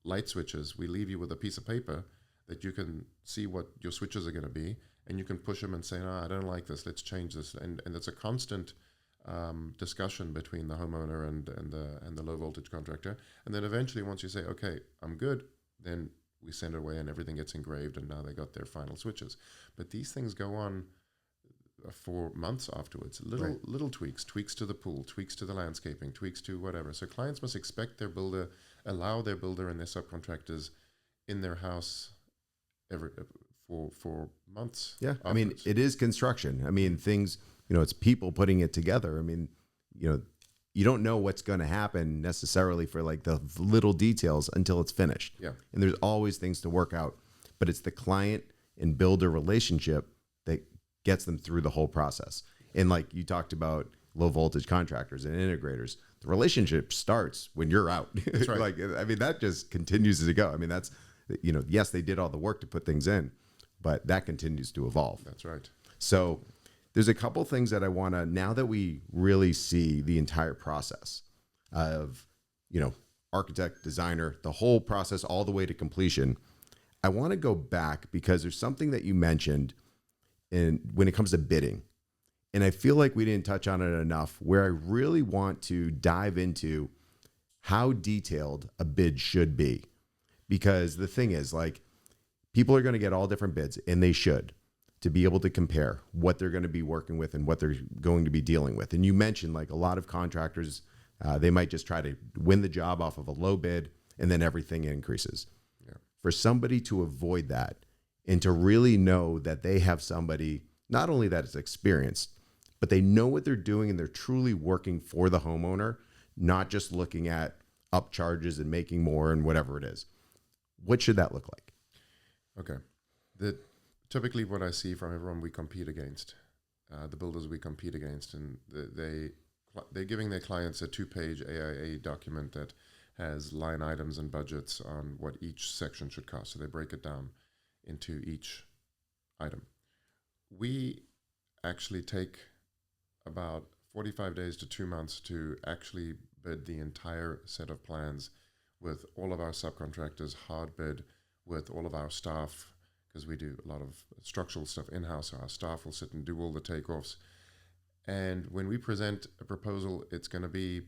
light switches. We leave you with a piece of paper that you can see what your switches are going to be, and you can push them and say, no, I don't like this, let's change this. And it's a constant discussion between the homeowner and the low voltage contractor. And then eventually, once you say, okay, I'm good, then we send it away and everything gets engraved, and now they got their final switches. But these things go on for months afterwards. Little tweaks to the pool, tweaks to the landscaping, tweaks to whatever. So clients must expect their builder, allow their builder and their subcontractors in their house for months. Yeah. Afterwards. I mean, it is construction. I mean, things, it's people putting it together. I mean, you don't know what's going to happen necessarily for like the little details until it's finished. Yeah. And there's always things to work out, but it's the client and builder relationship that gets them through the whole process. And like you talked about low voltage contractors and integrators, the relationship starts when you're out. That's right. That just continues to go. I mean, that's, yes, they did all the work to put things in, but that continues to evolve. That's right. So there's a couple things that I want to, now that we really see the entire process of, architect, designer, the whole process all the way to completion, I want to go back because there's something that you mentioned when it comes to bidding. And I feel like we didn't touch on it enough, where I really want to dive into how detailed a bid should be. Because the thing is, like, people are going to get all different bids, and they should, to be able to compare what they're going to be working with and what they're going to be dealing with. And you mentioned, like, a lot of contractors, they might just try to win the job off of a low bid, and then everything increases. Yeah. For somebody to avoid that and to really know that they have somebody, not only that is experienced, but they know what they're doing and they're truly working for the homeowner, not just looking at up charges and making more and whatever it is. What should that look like? Okay. Typically what I see from everyone we compete against, the builders we compete against, and they're giving their clients a 2-page AIA document that has line items and budgets on what each section should cost. So they break it down into each item. We actually take about 45 days to 2 months to actually bid the entire set of plans with all of our subcontractors, hard bid with all of our staff, because we do a lot of structural stuff in-house. So our staff will sit and do all the takeoffs. And when we present a proposal, it's going to be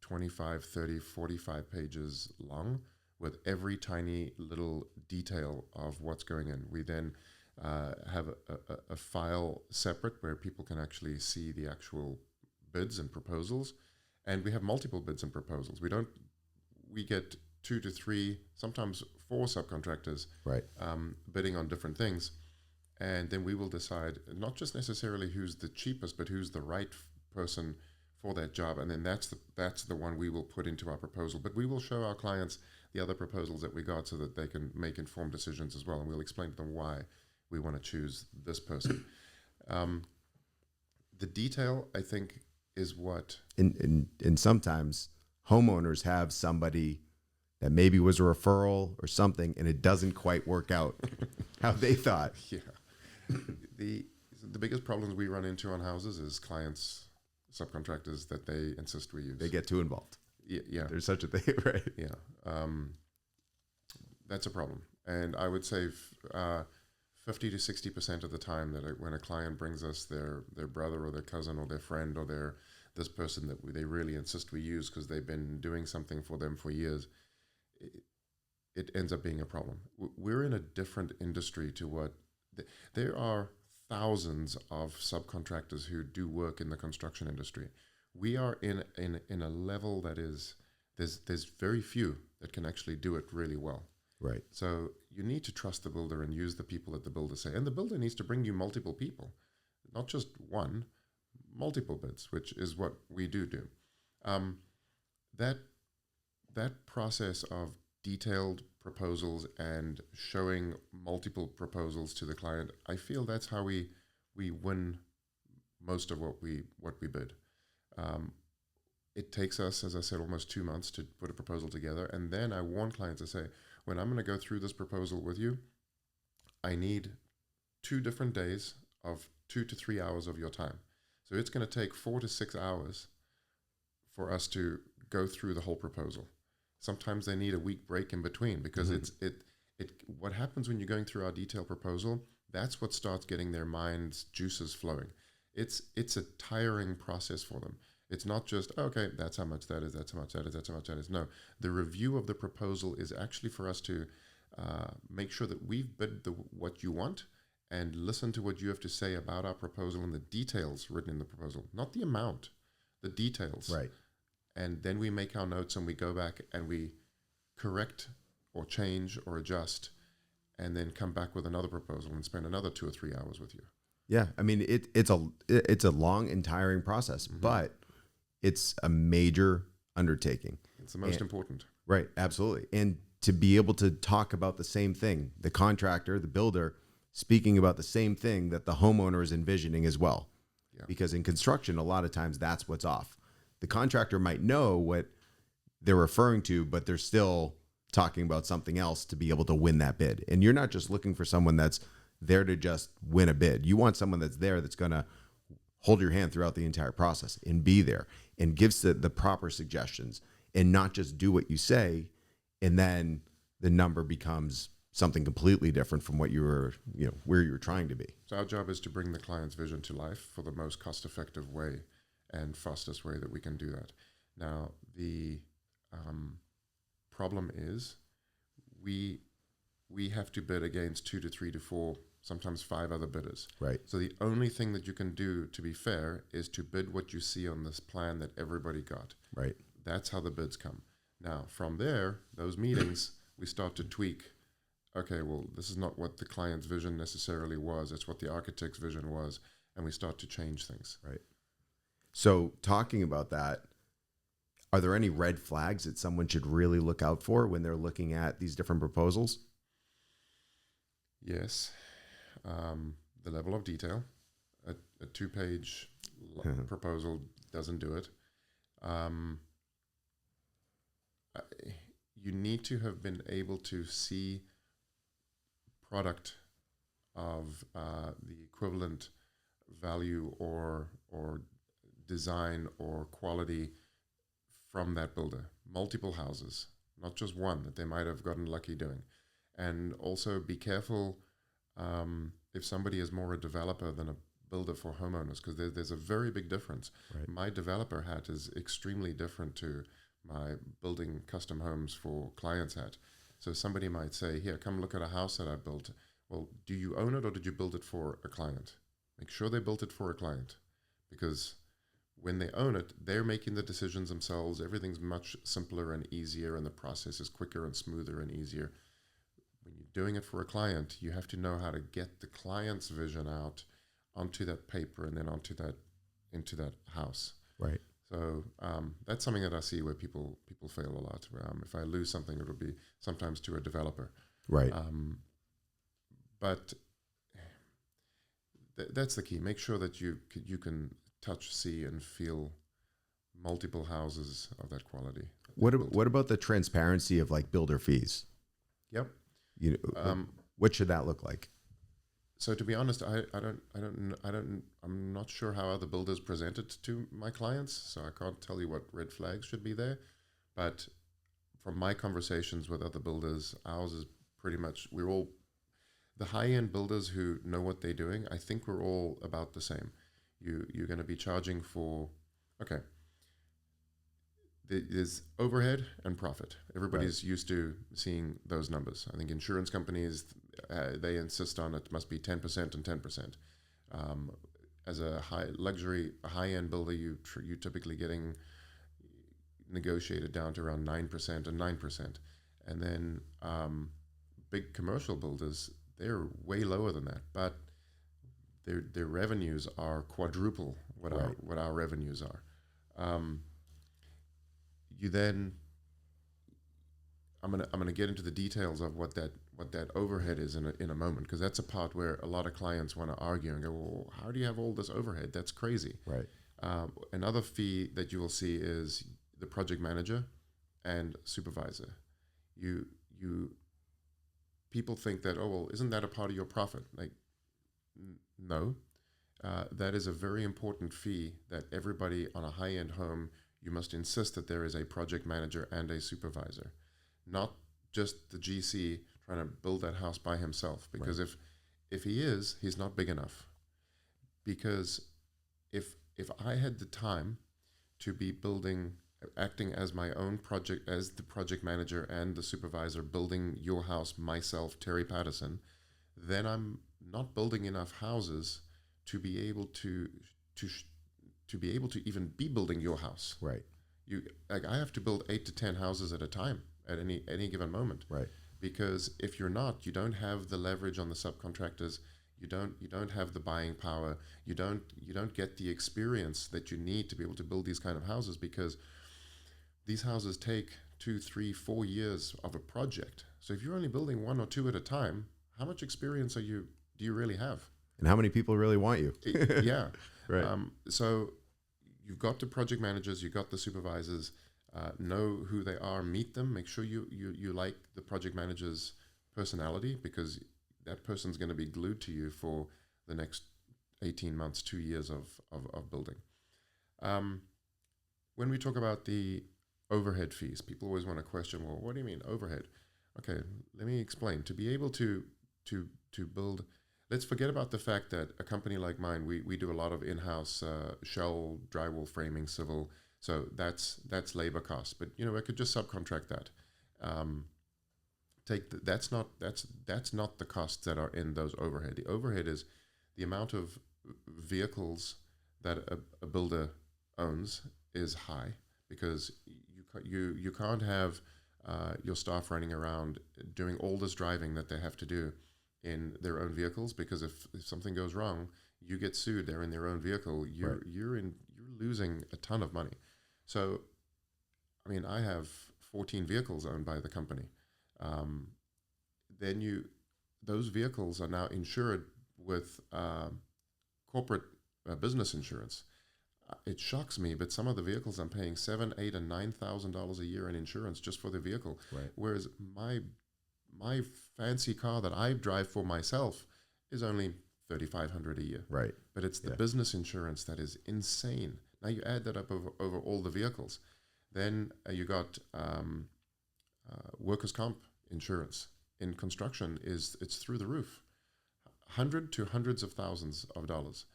25, 30, 45 pages long with every tiny little detail of what's going in. We then have a file separate where people can actually see the actual bids and proposals. And we have multiple bids and proposals. We get 2 to 3, sometimes 4 subcontractors Right. bidding on different things. And then we will decide not just necessarily who's the cheapest, but who's the right person for that job. And then that's the one we will put into our proposal. But we will show our clients the other proposals that we got so that they can make informed decisions as well. And we'll explain to them why we want to choose this person. The detail, I think, is what... And sometimes homeowners have somebody that maybe was a referral or something, and it doesn't quite work out how they thought. Yeah. The biggest problems we run into on houses is clients, subcontractors that they insist we use. They get too involved. Yeah. There's such a thing, right? Yeah. That's a problem. And I would say 50 to 60% of the time that when a client brings us their brother or their cousin or their friend or this person that they really insist we use because they've been doing something for them for years, it ends up being a problem. We're in a different industry to what... There are thousands of subcontractors who do work in the construction industry. We are in a level that is... There's very few that can actually do it really well. Right. So you need to trust the builder and use the people that the builder say. And the builder needs to bring you multiple people, not just one, multiple bids, which is what we do. That process of detailed proposals and showing multiple proposals to the client, I feel that's how we win most of what we bid. It takes us, as I said, almost 2 months to put a proposal together. And then I warn clients to say, when I'm going to go through this proposal with you, I need 2 different days of 2 to 3 hours of your time. So it's going to take 4 to 6 hours for us to go through the whole proposal. Sometimes they need a week break in between because what happens when you're going through our detailed proposal, that's what starts getting their mind's juices flowing. It's a tiring process for them. It's not just, okay, that's how much that is, that's how much that is, that's how much that is. No, the review of the proposal is actually for us to make sure that we've bid what you want and listen to what you have to say about our proposal and the details written in the proposal, not the amount, the details. Right. And then we make our notes and we go back and we correct or change or adjust and then come back with another proposal and spend another 2 or 3 hours with you. Yeah. I mean, it's a long and tiring process, but it's a major undertaking. It's the most important. Right. Absolutely. And to be able to talk about the same thing, the contractor, the builder, speaking about the same thing that the homeowner is envisioning as well. Yeah. Because in construction, a lot of times that's what's off. The contractor might know what they're referring to, but they're still talking about something else to be able to win that bid. And you're not just looking for someone that's there to just win a bid. You want someone that's there that's going to hold your hand throughout the entire process and be there and gives the proper suggestions and not just do what you say. And then the number becomes something completely different from what you were, where you were trying to be. So our job is to bring the client's vision to life for the most cost-effective way and fastest way that we can do that. Now, the problem is we have to bid against 2 to 3 to 4, sometimes 5 other bidders. Right. So the only thing that you can do to be fair is to bid what you see on this plan that everybody got. Right. That's how the bids come. Now, from there, those meetings, we start to tweak. Okay, well, this is not what the client's vision necessarily was. It's what the architect's vision was. And we start to change things. Right. So talking about that, are there any red flags that someone should really look out for when they're looking at these different proposals? Yes. The level of detail. A 2-page proposal doesn't do it. You need to have been able to see product of the equivalent value or design or quality from that builder. Multiple houses, not just one that they might have gotten lucky doing. And also be careful if somebody is more a developer than a builder for homeowners, because there's a very big difference. Right. My developer hat is extremely different to my building custom homes for clients hat. So somebody might say, here, come look at a house that I built. Well, do you own it or did you build it for a client? Make sure they built it for a client, because when they own it, they're making the decisions themselves. Everything's much simpler and easier, and the process is quicker and smoother and easier. When you're doing it for a client, you have to know how to get the client's vision out onto that paper and then into that house. Right. So that's something that I see where people fail a lot. If I lose something, it will be sometimes to a developer. Right. But that's the key. Make sure that you can touch, see, and feel multiple houses of that quality. What about the transparency of like builder fees? Yep. You know, what should that look like? So to be honest, I'm not sure how other builders present it to my clients. So I can't tell you what red flags should be there. But from my conversations with other builders, ours is pretty much, we're all the high-end builders who know what they're doing. I think we're all about the same. You're going to be charging for, okay, there's overhead and profit. Everybody's used to seeing those numbers. I think insurance companies, they insist on it must be 10% and 10%. As a high-end builder, you're typically getting negotiated down to around 9% and 9%. And then big commercial builders, they're way lower than that, but their revenues are quadruple what our revenues are. You then, I'm gonna get into the details of what that overhead is in a moment, because that's a part where a lot of clients want to argue and go, well, how do you have all this overhead? That's crazy. Right. Another fee that you will see is the project manager and supervisor. People think that, oh, well, isn't that a part of your profit? Like, no. That is a very important fee that everybody on a high-end home, you must insist that there is a project manager and a supervisor, not just the GC trying to build that house by himself. Because if he is, he's not big enough. Because if I had the time to be acting as my own project, as the project manager and the supervisor, building your house myself, Terry Paterson, then I'm not building enough houses to be able to even be building your house. Right. I have to build 8 to 10 houses at a time at any given moment. Right. Because if you're not, you don't have the leverage on the subcontractors. You don't have the buying power. You don't get the experience that you need to be able to build these kind of houses, because these houses take 2, 3, 4 years of a project. So if you're only building 1 or 2 at a time, how much experience do you really have? And how many people really want you? Yeah. Right. So you've got the project managers, you've got the supervisors, know who they are, meet them, make sure you like the project manager's personality, because that person's going to be glued to you for the next 18 months, 2 years of building. When we talk about the overhead fees, people always want to question, well, what do you mean overhead? Okay, let me explain. To be able to build, let's forget about the fact that a company like mine, we do a lot of in-house shell, drywall, framing, civil. So that's labor costs. But I could just subcontract that. That's not the costs that are in those overhead. The overhead is the amount of vehicles that a builder owns is high, because you can't have your staff running around doing all this driving that they have to do in their own vehicles, because if something goes wrong, you get sued. They're in their own vehicle. You're losing a ton of money. So, I mean, I have 14 vehicles owned by the company. Those vehicles are now insured with corporate business insurance. It shocks me, but some of the vehicles I'm paying $7,000, $8,000, and $9,000 a year in insurance just for the vehicle. Right. Whereas my fancy car that I drive for myself is only $3,500 a year. Right. But it's the business insurance that is insane. Now you add that up over all the vehicles, then you got workers' comp insurance in construction it's through the roof, hundreds of thousands of dollars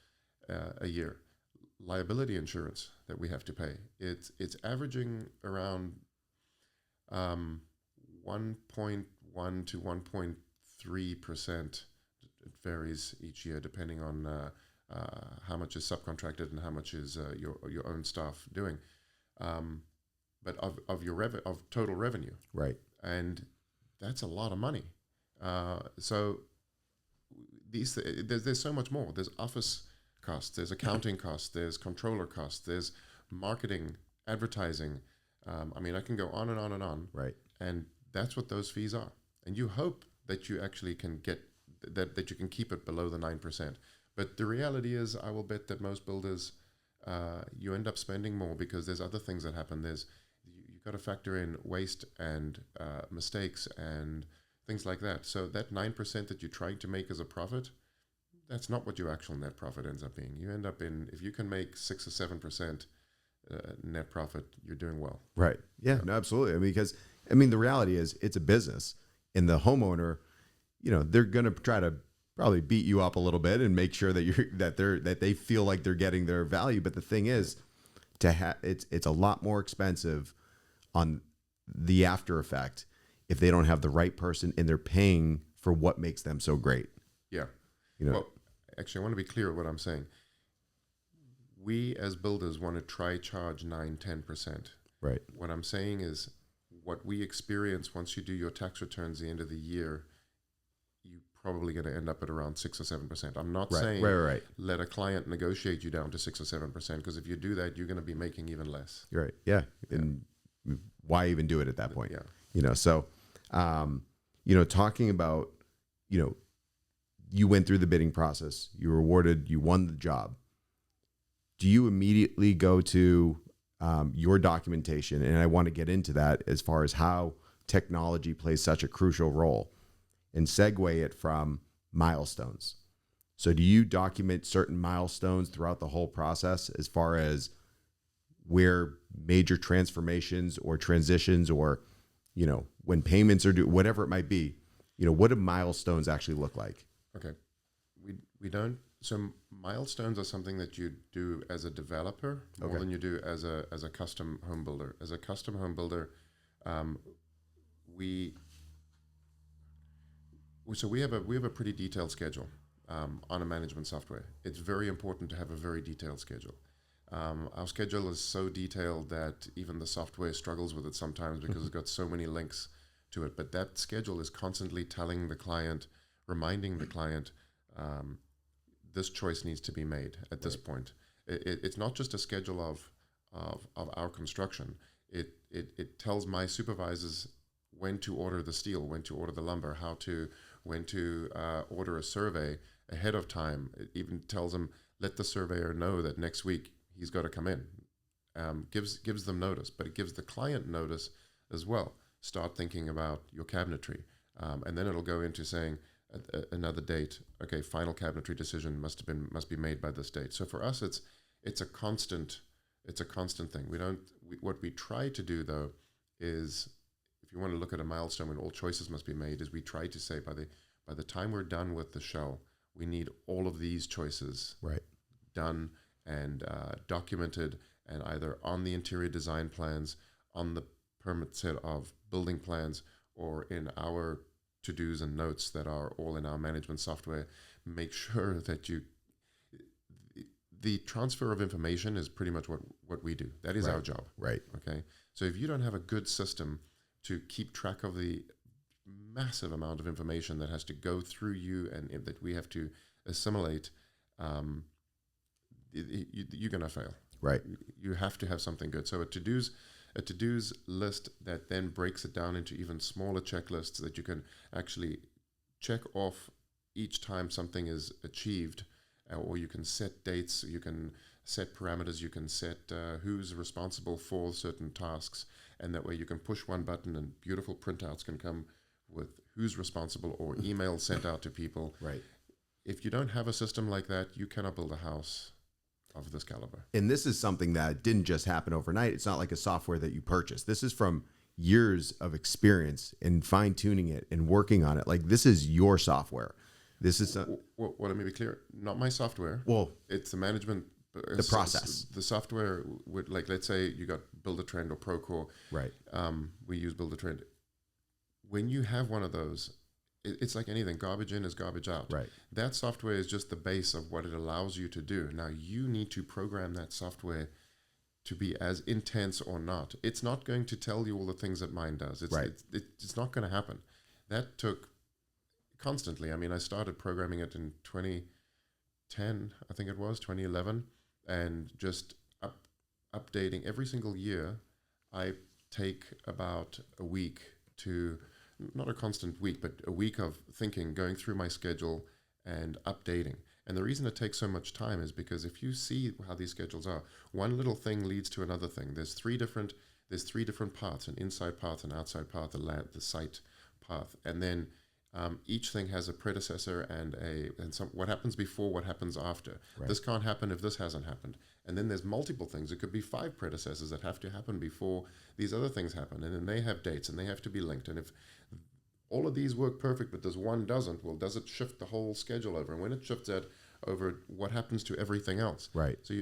a year. Liability insurance that we have to pay, it's averaging around 1.1 to 1.3% It varies each year depending on how much is subcontracted and how much is your own staff doing. But of total revenue, Right. and that's a lot of money. So there's so much more. There's office costs, there's accounting costs, there's controller costs, there's marketing, advertising. I mean, I can go on and on and on. Right. And that's what those fees are. And you hope that you actually can get that you can keep it below the 9%. But the reality is, I will bet that most builders, you end up spending more because there's other things that happen. You've got to factor in waste and mistakes and things like that. So that 9% that you're trying to make as a profit, that's not what your actual net profit ends up being. You end up if you can make 6 or 7% net profit, you're doing well. Right. Yeah, no, absolutely. I mean, because the reality is it's a business, and the homeowner, they're going to try to probably beat you up a little bit and make sure that they feel like they're getting their value. But the thing is, it's a lot more expensive on the after effect if they don't have the right person and they're paying for what makes them so great. Yeah. Well, actually, I want to be clear with what I'm saying. We as builders want to try charge 9-10%. Right. What I'm saying is, what we experience once you do your tax returns the end of the year, you're probably going to end up at around 6 or 7%. I'm not saying let a client negotiate you down to 6 or 7%, because if you do that, you're going to be making even less. Right. Yeah. And why even do it at that point? Yeah. So, talking about, you went through the bidding process, you were awarded, you won the job. Do you immediately go to your documentation? And I want to get into that as far as how technology plays such a crucial role, and segue it from milestones. So do you document certain milestones throughout the whole process as far as where major transformations or transitions or, when payments are due, whatever it might be, what do milestones actually look like? Okay. We don't. So milestones are something that you do as a developer more than you do as a custom home builder. As a custom home builder, we have a pretty detailed schedule on a management software. It's very important to have a very detailed schedule. Our schedule is so detailed that even the software struggles with it sometimes because it's got so many links to it. But that schedule is constantly telling the client, reminding the client, this choice needs to be made at this point. It's not just a schedule of our construction. It tells my supervisors when to order the steel, when to order the lumber, when to order a survey ahead of time. It even tells them, let the surveyor know that next week he's got to come in. Gives them notice, but it gives the client notice as well. Start thinking about your cabinetry, and then it'll go into saying another date. Okay, final cabinetry decision must be made by this date. So for us, it's a constant thing. What we try to do though is, if you want to look at a milestone when all choices must be made, is we try to say by the time we're done with the shell, we need all of these choices done and documented, and either on the interior design plans, on the permit set of building plans, or in our to-dos and notes that are all in our management software. Make sure that the transfer of information is pretty much what we do. That is our job. Right. Okay. So if you don't have a good system to keep track of the massive amount of information that has to go through you and that we have to assimilate, you're going to fail. Right. You have to have something good. So a to-dos list that then breaks it down into even smaller checklists that you can actually check off each time something is achieved, or you can set dates, you can set parameters, you can set who's responsible for certain tasks, and that way you can push one button and beautiful printouts can come with who's responsible, or emails sent out to people. Right. If you don't have a system like that, you cannot build a house of this caliber. And this is something that didn't just happen overnight. It's not like a software that you purchase. This is from years of experience and fine tuning it and working on it. Like, this is your software. This is well, let me be clear. Not my software. Well, it's the management, the process. The software would, like, let's say you got Builder-Trend or Procore. Right. We use Builder-Trend. When you have one of those, it's like anything. Garbage in is garbage out. Right. That software is just the base of what it allows you to do. Now you need to program that software to be as intense or not. It's not going to tell you all the things that mine does. It's not going to happen. That took constantly. I mean, I started programming it in 2010, I think it was 2011, and just updating every single year. I take about a week to, not a constant week, but a week of thinking, going through my schedule and updating. And the reason it takes so much time is because if you see how these schedules are, one little thing leads to another thing. There's three different paths: an inside path, an outside path, the site path, and then each thing has a predecessor and some what happens before, what happens after. Right. This can't happen if this hasn't happened. And then there's multiple things. It could be 5 predecessors that have to happen before these other things happen, and then they have dates and they have to be linked. And if all of these work perfect, but this one doesn't, well, does it shift the whole schedule over? And when it shifts that over, what happens to everything else? Right. So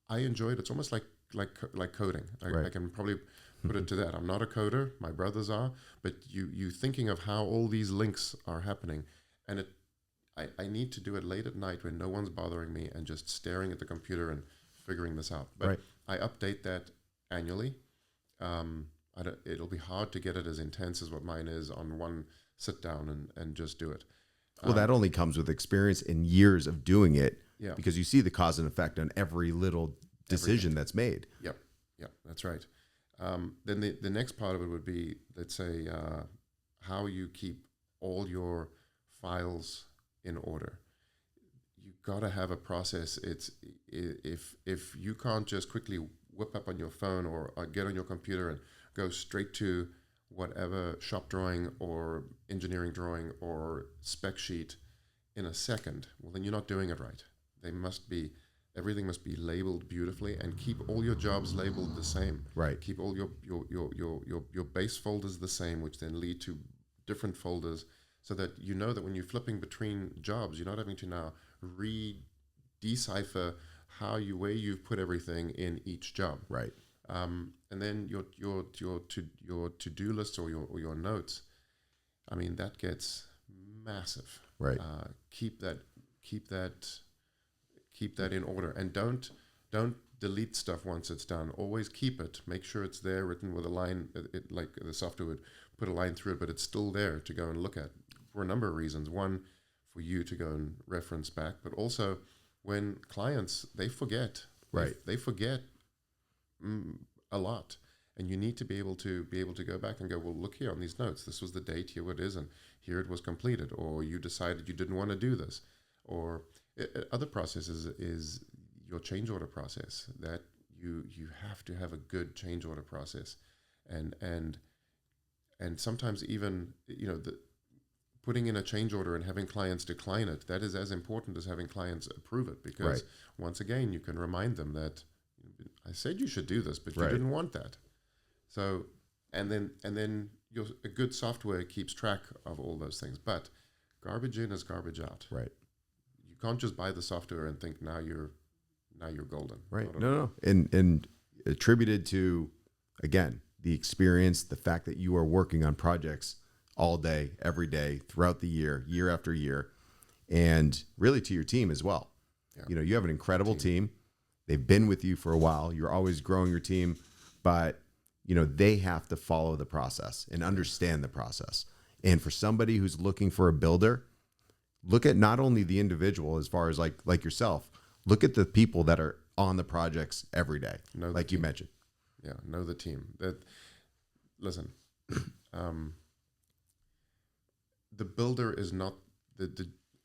I enjoy it. It's almost like coding. Right. I can probably put it to that. I'm not a coder. My brothers are. But you thinking of how all these links are happening. And I need to do it late at night when no one's bothering me and just staring at the computer and figuring this out. But Right. I update that annually. It'll be hard to get it as intense as what mine is on one sit down and just do it. Well, that only comes with experience and years of doing it. Yeah. Because you see the cause and effect on every little decision that's made. Yep, that's right. Then the next part of it would be, let's say, how you keep all your files in order. You got to have a process. If you can't just quickly whip up on your phone or get on your computer and go straight to whatever shop drawing or engineering drawing or spec sheet in a second, well, then you're not doing it right. Everything must be labeled beautifully, and keep all your jobs labeled the same. Right. Keep all your base folders the same, which then lead to different folders, so that you know that when you're flipping between jobs, you're not having to now decipher where you've put everything in each job. Right. And then your to-do lists or your notes, I mean, that gets massive. Right. Keep that in order, and don't delete stuff once it's done. Always keep it. Make sure it's there, written with a line. Like the software would put a line through it, but it's still there to go and look at for a number of reasons. One, for you to go and reference back, but also when clients, they forget. Right. They forget a lot, and you need to be able to go back and go, well, look here on these notes. This was the date. Here it is, and here it was completed. Or you decided you didn't want to do this. Or other processes is your change order process. That you have to have a good change order process, and sometimes even putting in a change order and having clients decline it, that is as important as having clients approve it, because once again, you can remind them that I said you should do this, but you didn't want that. So, and then a good software keeps track of all those things. But garbage in is garbage out. Right. You can't just buy the software and think now you're golden. Right. No. And attributed to, again, the experience, the fact that you are working on projects all day, every day, throughout the year after year, and really to your team as well. Yeah. You have an incredible team. They've been with you for a while. You're always growing your team, but they have to follow the process and understand the process. And for somebody who's looking for a builder, look at not only the individual as far as like yourself, look at the people that are on the projects every day, like you mentioned. Yeah, know the team. Listen, the builder is not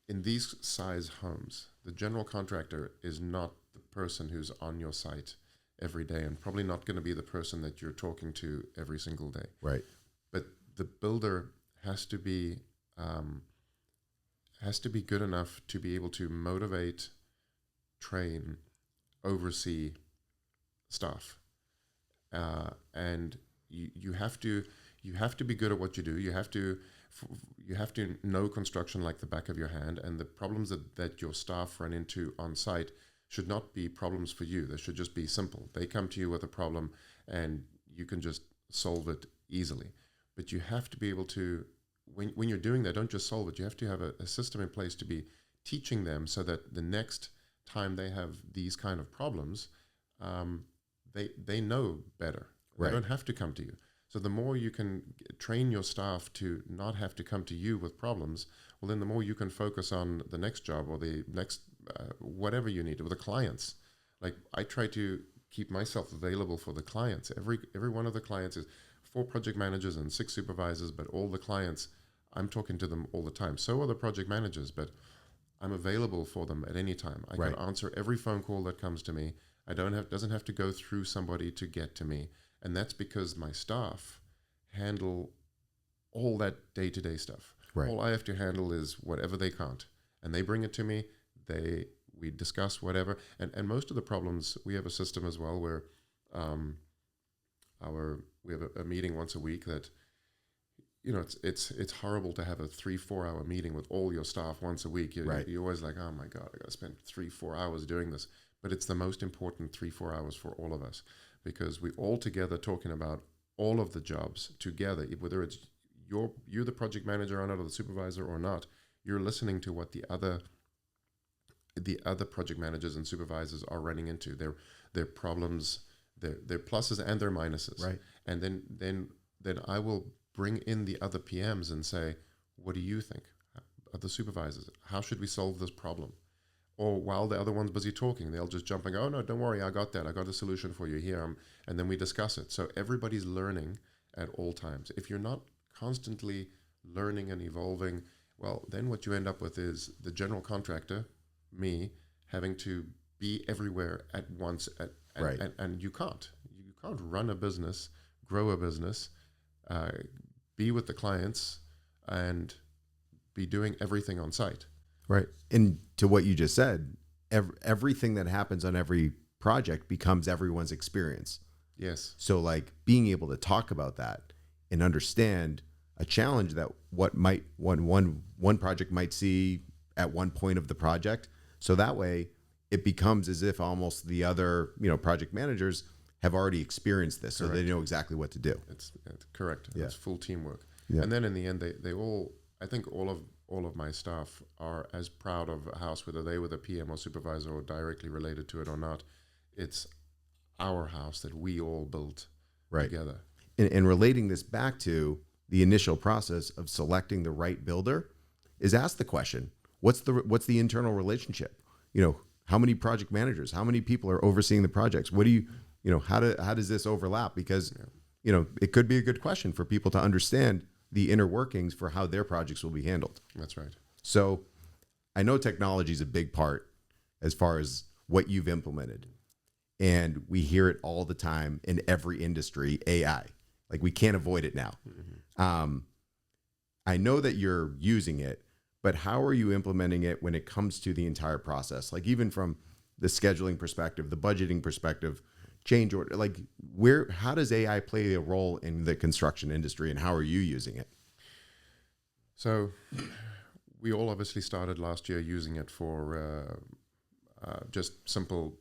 in these size homes, the general contractor is not the person who's on your site every day, and probably not going to be the person that you're talking to every single day. Right. But the builder has to be good enough to be able to motivate, train, oversee staff, and you have to be good at what you do. You have to know construction like the back of your hand, and the problems that your staff run into on site should not be problems for you. They should just be simple. They come to you with a problem and you can just solve it easily. But you have to be able to, when you're doing that, don't just solve it. You have to have a system in place to be teaching them so that the next time they have these kind of problems, they know better. Right. They don't have to come to you. So the more you can train your staff to not have to come to you with problems, well, then the more you can focus on the next job or the next whatever you need with the clients. Like I try to keep myself available for the clients. Every one of the clients is 4 project managers and 6 supervisors, but all the clients, I'm talking to them all the time. So are the project managers, but I'm available for them at any time. I Right. can answer every phone call that comes to me. I doesn't have to go through somebody to get to me. And that's because my staff handle all that day-to-day stuff. Right. All I have to handle is whatever they can't. And they bring it to me. We discuss whatever. And most of the problems, we have a system as well where we have a meeting once a week that, it's horrible to have a 3-4 hour meeting with all your staff once a week. Right. You're always like, oh my God, I got to spend 3-4 hours doing this. But it's the most important 3-4 hours for all of us, because we all together talking about all of the jobs together, whether it's you're the project manager on it or the supervisor or not, you're listening to what the other project managers and supervisors are running into, their problems, their pluses and their minuses. Right. And then I will bring in the other PMs and say, what do you think? The supervisors, how should we solve this problem? Or while the other one's busy talking, they'll just jump and go, oh no, don't worry, I got that. I got a solution for you here. And then we discuss it. So everybody's learning at all times. If you're not constantly learning and evolving, well, then what you end up with is the general contractor, me, having to be everywhere at once. Right. And you can't run a business, grow a business, be with the clients, and be doing everything on site. Right. And to what you just said, everything that happens on every project becomes everyone's experience. Yes. So like being able to talk about that and understand a challenge that one project might see at one point of the project. So that way it becomes as if almost the other, project managers have already experienced this. Correct. So they know exactly what to do. It's correct. Yeah. It's full teamwork. Yeah. And then in the end, they all, I think all of my staff are as proud of a house, whether they were the PM or supervisor or directly related to it or not. It's our house that we all built together. And relating this back to the initial process of selecting the right builder is ask the question, what's the internal relationship? How many project managers, how many people are overseeing the projects? What do you, how does this overlap? Because, it could be a good question for people to understand the inner workings for how their projects will be handled. That's right. So I know technology is a big part as far as what you've implemented. And we hear it all the time in every industry, AI. Like we can't avoid it now. Mm-hmm. I know that you're using it, but how are you implementing it when it comes to the entire process? Like even from the scheduling perspective, the budgeting perspective, change order, like how does AI play a role in the construction industry and how are you using it? So we all obviously started last year using it for just simple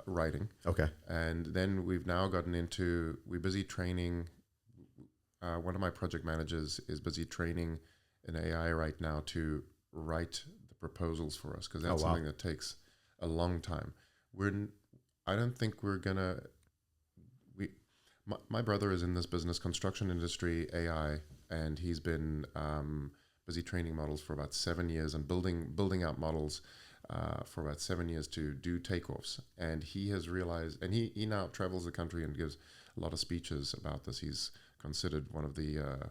writing. Okay. And then we've now gotten into, we're busy training. One of my project managers is busy training an AI right now to write the proposals for us, because that's something that takes a long time. I don't think we're gonna. My brother is in this business, construction industry, AI, and he's been busy training models for about 7 years and building out models for about 7 years to do takeoffs. And he has realized, and he now travels the country and gives a lot of speeches about this. He's considered one of the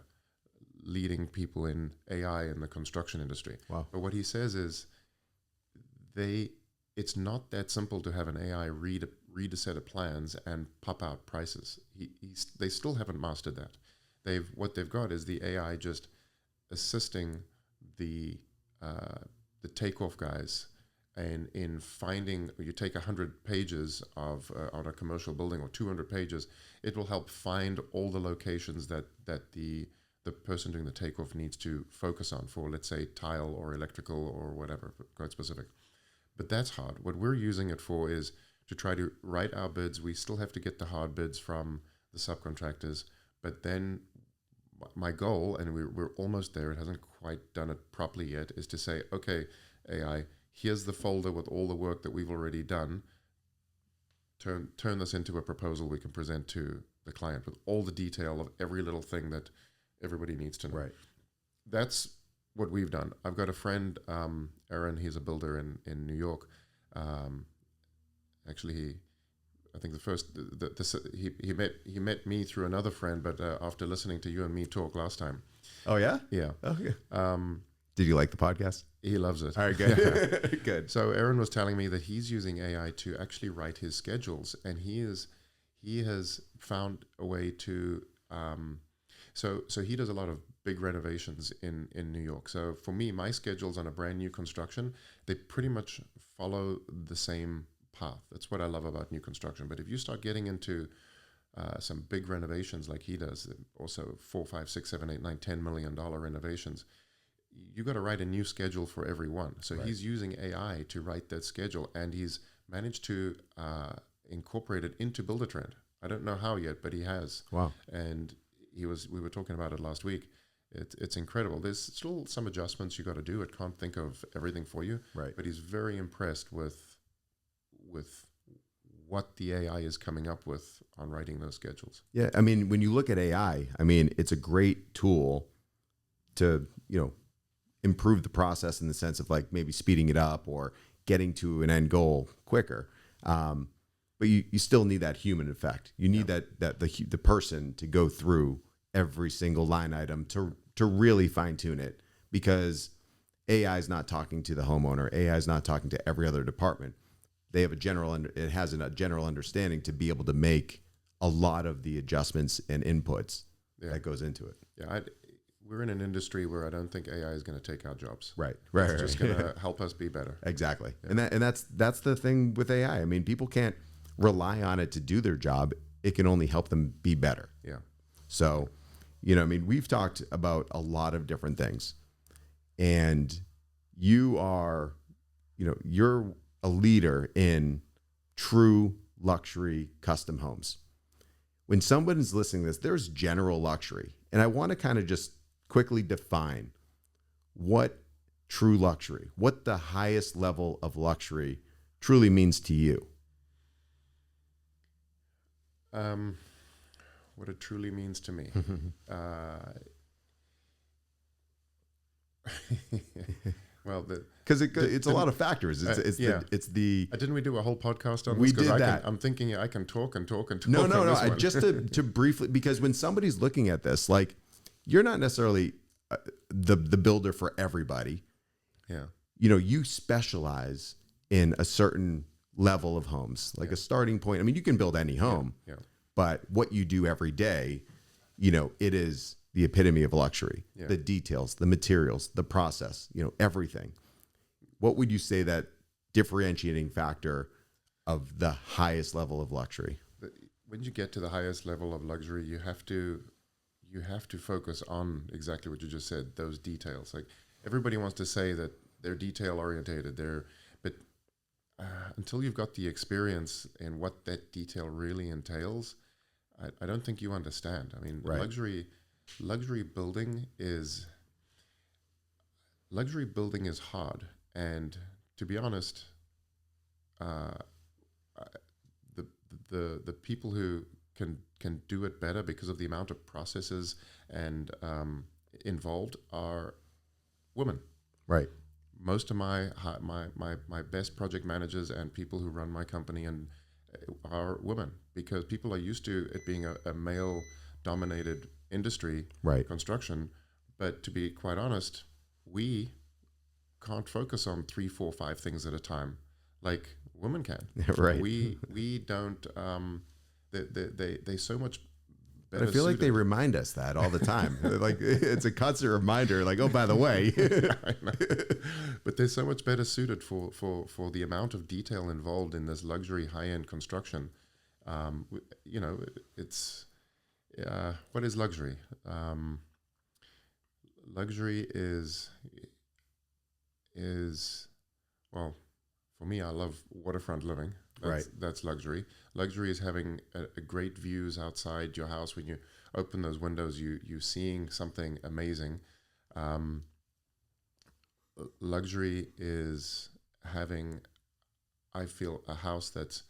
leading people in AI in the construction industry. Wow. But what he says is it's not that simple to have an AI read a set of plans and pop out prices. They still haven't mastered that. What they've got is the AI just assisting the takeoff guys and in finding, you take 100 pages of on a commercial building or 200 pages, it will help find all the locations that the person doing the takeoff needs to focus on for, let's say, tile or electrical or whatever, quite specific. But that's hard. What we're using it for is to try to write our bids. We still have to get the hard bids from the subcontractors, but then my goal, and we're almost there, it hasn't quite done it properly yet, is to say, okay, AI, here's the folder with all the work that we've already done. Turn this into a proposal we can present to the client with all the detail of every little thing that everybody needs to know. Right. That's what we've done. I've got a friend, Aaron, he's a builder in New York. Actually, I think he met me through another friend, but after listening to you and me talk last time. Oh yeah. Yeah. Okay. Did you like the podcast? He loves it. All right, good. Yeah. Good. So Aaron was telling me that he's using AI to actually write his schedules, and he has found a way to. So he does a lot of big renovations in New York. So for me, my schedules on a brand new construction, they pretty much follow the same path. That's what I love about new construction. But if you start getting into some big renovations like he does, also $4, $5, $6, $7, $8, $9, $10 million renovations, you got to write a new schedule for every one. So Right. he's using AI to write that schedule, and he's managed to incorporate it into Buildertrend. I don't know how yet, but he has. Wow. And we were talking about it last week. It's incredible. There's still some adjustments you got to do. It can't think of everything for you. Right. But he's very impressed with what the AI is coming up with on writing those schedules. Yeah. I mean, when you look at AI, I mean, it's a great tool to, improve the process in the sense of like maybe speeding it up or getting to an end goal quicker. But you still need that human effect. You need that the person to go through every single line item to really fine tune it, because AI is not talking to the homeowner. AI is not talking to every other department. They have it has a general understanding to be able to make a lot of the adjustments and inputs that goes into it. Yeah, we're in an industry where I don't think AI is going to take our jobs. Right. It's just going to help us be better. Exactly. Yeah. And that's the thing with AI. I mean, people can't rely on it to do their job. It can only help them be better. Yeah. So, I mean, we've talked about a lot of different things, and you are, you're a leader in true luxury custom homes. When someone's listening to this, there's general luxury. And I want to kind of just quickly define what true luxury, what the highest level of luxury truly means to you. What it truly means to me. Well, because it's a lot of factors. Didn't we do a whole podcast on this? We did that. I'm thinking I can talk and talk and talk. No. Just to briefly, because when somebody's looking at this, like, you're not necessarily the builder for everybody. Yeah. You specialize in a certain level of homes, like a starting point. I mean, you can build any home, but what you do every day, it is the epitome of luxury. Yeah. The details, the materials, the process, everything. What would you say that differentiating factor of the highest level of luxury? When you get to the highest level of luxury, you have to focus on exactly what you just said, those details. Like, everybody wants to say that they're detail orientated, but until you've got the experience in what that detail really entails, I don't think you understand. I mean, right. Luxury building is hard, and to be honest, the people who can do it better because of the amount of processes and involved are women. Right. Most of my best project managers and people who run my company are women, because people are used to it being a male dominated industry, right. Construction. But to be quite honest, we can't focus on 3, 4, 5 things at a time like women can. Right. We don't. They so much better. But I feel like they remind us that all the time. Like, it's a constant reminder. Like, oh, by the way. I know. But they're so much better suited for the amount of detail involved in this luxury high end construction. It's. What is luxury? Luxury is well, for me, I love waterfront living. That's luxury. Luxury is having a great views outside your house. When you open those windows, you're seeing something amazing. Luxury is having, I feel, a house that's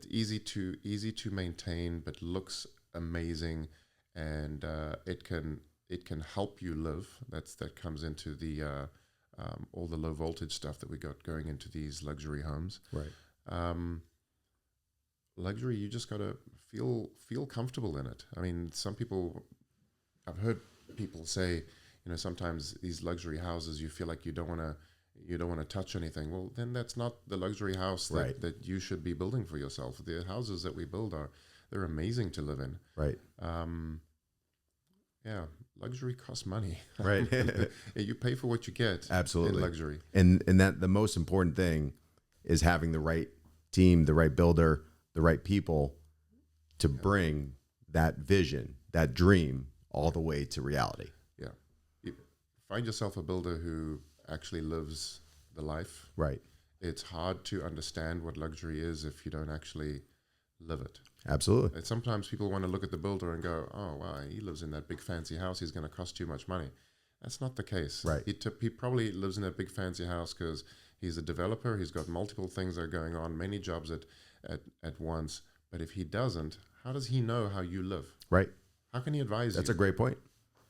easy to maintain, but looks amazing, and it can help you live. That comes into the all the low voltage stuff that we got going into these luxury homes. Right. Luxury, you just got to feel comfortable in it. I mean, some people, I've heard people say, sometimes these luxury houses, you feel like you don't want to touch anything. Well, then that's not the luxury house that you should be building for yourself. The houses that we build they're amazing to live in. Right. Yeah, luxury costs money. Right. You pay for what you get. Absolutely. In luxury. And that the most important thing is having the right team, the right builder, the right people to bring that vision, that dream all the way to reality. Yeah. Find yourself a builder who actually lives the life. Right. It's hard to understand what luxury is if you don't actually live it. Absolutely. And sometimes people want to look at the builder and go, oh, wow, he lives in that big fancy house. He's going to cost too much money. That's not the case. Right. He probably lives in that big fancy house because he's a developer. He's got multiple things that are going on, many jobs at once. But if he doesn't, how does he know how you live? Right. How can he advise you? That's a great point.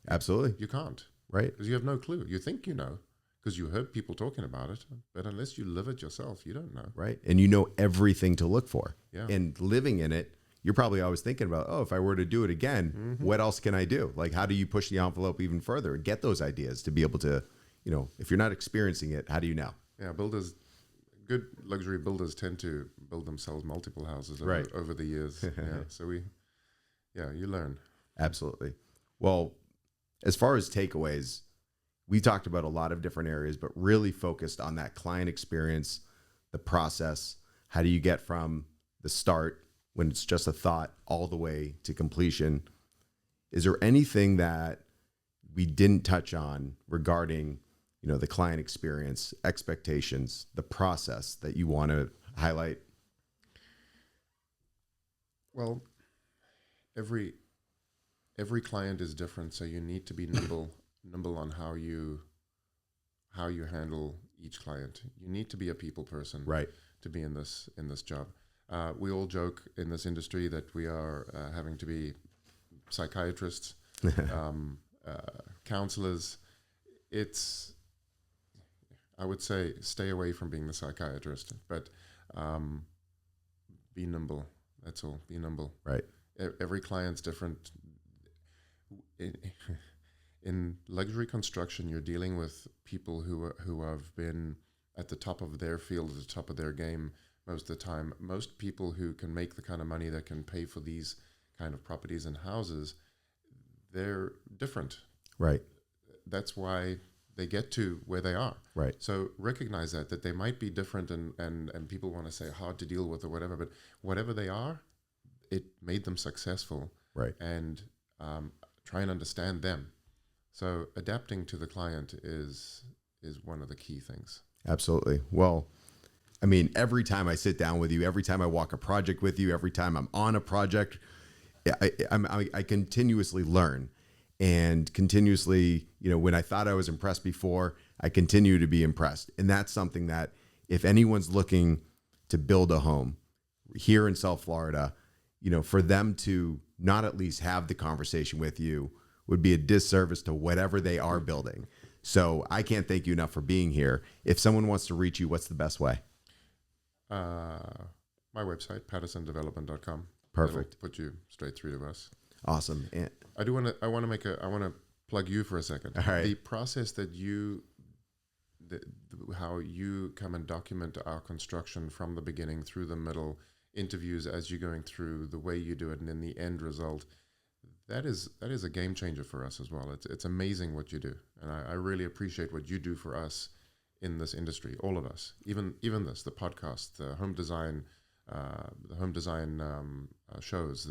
Absolutely. You can't. Right. Because you have no clue. You think you know because you heard people talking about it. But unless you live it yourself, you don't know. Right. And you know everything to look for. Yeah. And living in it, you're probably always thinking about, if I were to do it again, what else can I do? Like, how do you push the envelope even further and get those ideas to be able to, if you're not experiencing it, how do you know? Yeah, good luxury builders tend to build themselves multiple houses over the years. So you learn. Absolutely. Well, as far as takeaways, we talked about a lot of different areas, but really focused on that client experience, the process. How do you get from the start when it's just a thought all the way to completion? Is there anything that we didn't touch on regarding, the client experience, expectations, the process that you want to highlight? Well, every client is different, so you need to be nimble on how you handle each client. You need to be a people person, Right, to be in this job. We all joke in this industry that we are having to be psychiatrists, counselors. I would say stay away from being the psychiatrist, but be nimble. That's all. Be nimble. right, Every client's different. In luxury construction, you're dealing with people who have been at the top of their field, at the top of their game most of the time. Most people who can make the kind of money that can pay for these kind of properties and houses, they're different. right, That's why they get to where they are. right, So recognize that they might be different and people want to say hard to deal with or whatever, but whatever they are, it made them successful. right. And try and understand them. So adapting to the client is one of the key things. Absolutely. Well, I mean, every time I sit down with you, every time I walk a project with you, every time I'm on a project, I continuously learn, and continuously, when I thought I was impressed before, I continue to be impressed. And that's something that if anyone's looking to build a home here in South Florida, for them to not at least have the conversation with you would be a disservice to whatever they are building. So I can't thank you enough for being here. If someone wants to reach you, what's the best way? My website, pattersondevelopment.com. Perfect. That'll put you straight through to us. Awesome. And I want to plug you for a second. All right. The process that how you come and document our construction from the beginning through the middle, interviews as you're going through, the way you do it, and then the end result, that is a game changer for us as well. It's amazing what you do, and I really appreciate what you do for us in this industry, all of us, even the podcast, the home design shows,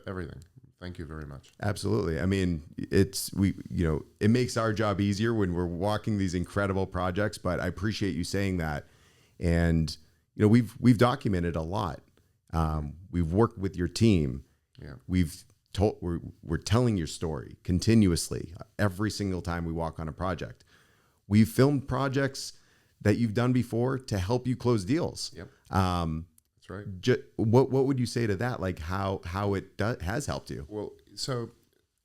everything. Thank you very much. absolutely. I mean, it makes our job easier when we're walking these incredible projects, but I appreciate you saying that. And, we've documented a lot. We've worked with your team. Yeah. We're telling your story continuously every single time we walk on a project. We've filmed projects that you've done before to help you close deals. Yep. That's right. What would you say to that? Like how it has helped you? Well, so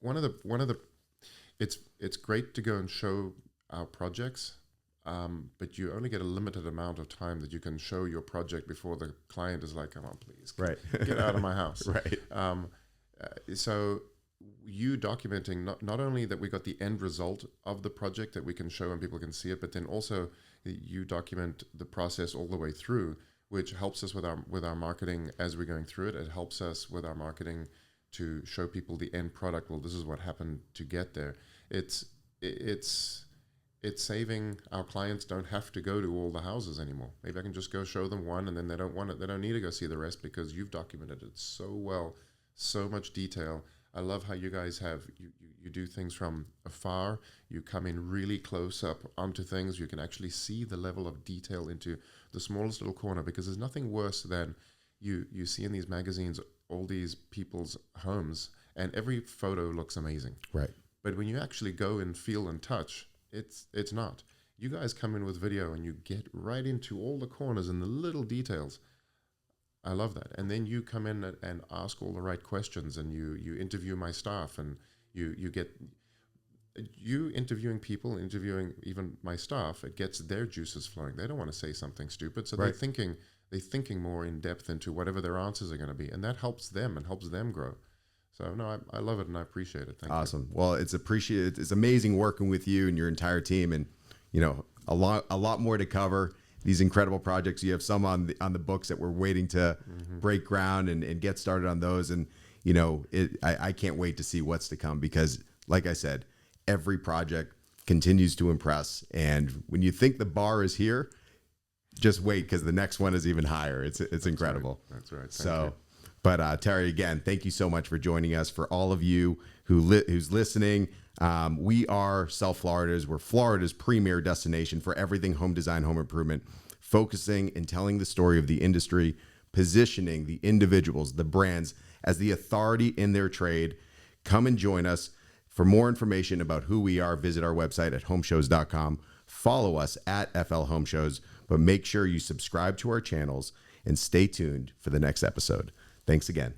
one of the it's great to go and show our projects, but you only get a limited amount of time that you can show your project before the client is like, come on, please, Right. get out of my house. Right. So you documenting not only that we got the end result of the project that we can show and people can see it, but then also you document the process all the way through, which helps us with our marketing as we're going through it. It helps us with our marketing to show people the end product. Well, this is what happened to get there. It's saving our clients don't have to go to all the houses anymore. Maybe I can just go show them one, and then they don't want it. They don't need to go see the rest because you've documented it so well, so much detail. I love how you guys you do things from afar. You come in really close up onto things. You can actually see the level of detail into the smallest little corner, because there's nothing worse than you see in these magazines all these people's homes and every photo looks amazing. Right. But when you actually go and feel and touch, it's not. You guys come in with video and you get right into all the corners and the little details. I love that. And then you come in and ask all the right questions, and you interview my staff, and you interviewing people, interviewing even my staff, it gets their juices flowing. They don't want to say something stupid. So Right. they're thinking more in depth into whatever their answers are going to be. And that helps them and helps them grow. So no, I love it and I appreciate it. Thank you. Awesome. Well, it's amazing working with you and your entire team, and a lot more to cover. These incredible projects. You have some on the books that we're waiting to break ground and get started on those. And I can't wait to see what's to come, because like I said, every project continues to impress. And when you think the bar is here, just wait, because the next one is even higher. It's incredible. Right. That's right. So. Thank you. But Terry, again, thank you so much for joining us. For all of you who's listening, we are South Florida's. We're Florida's premier destination for everything home design, home improvement, focusing and telling the story of the industry, positioning the individuals, the brands as the authority in their trade. Come and join us. For more information about who we are, visit our website at homeshows.com. Follow us at FL Home Shows, but make sure you subscribe to our channels and stay tuned for the next episode. Thanks again.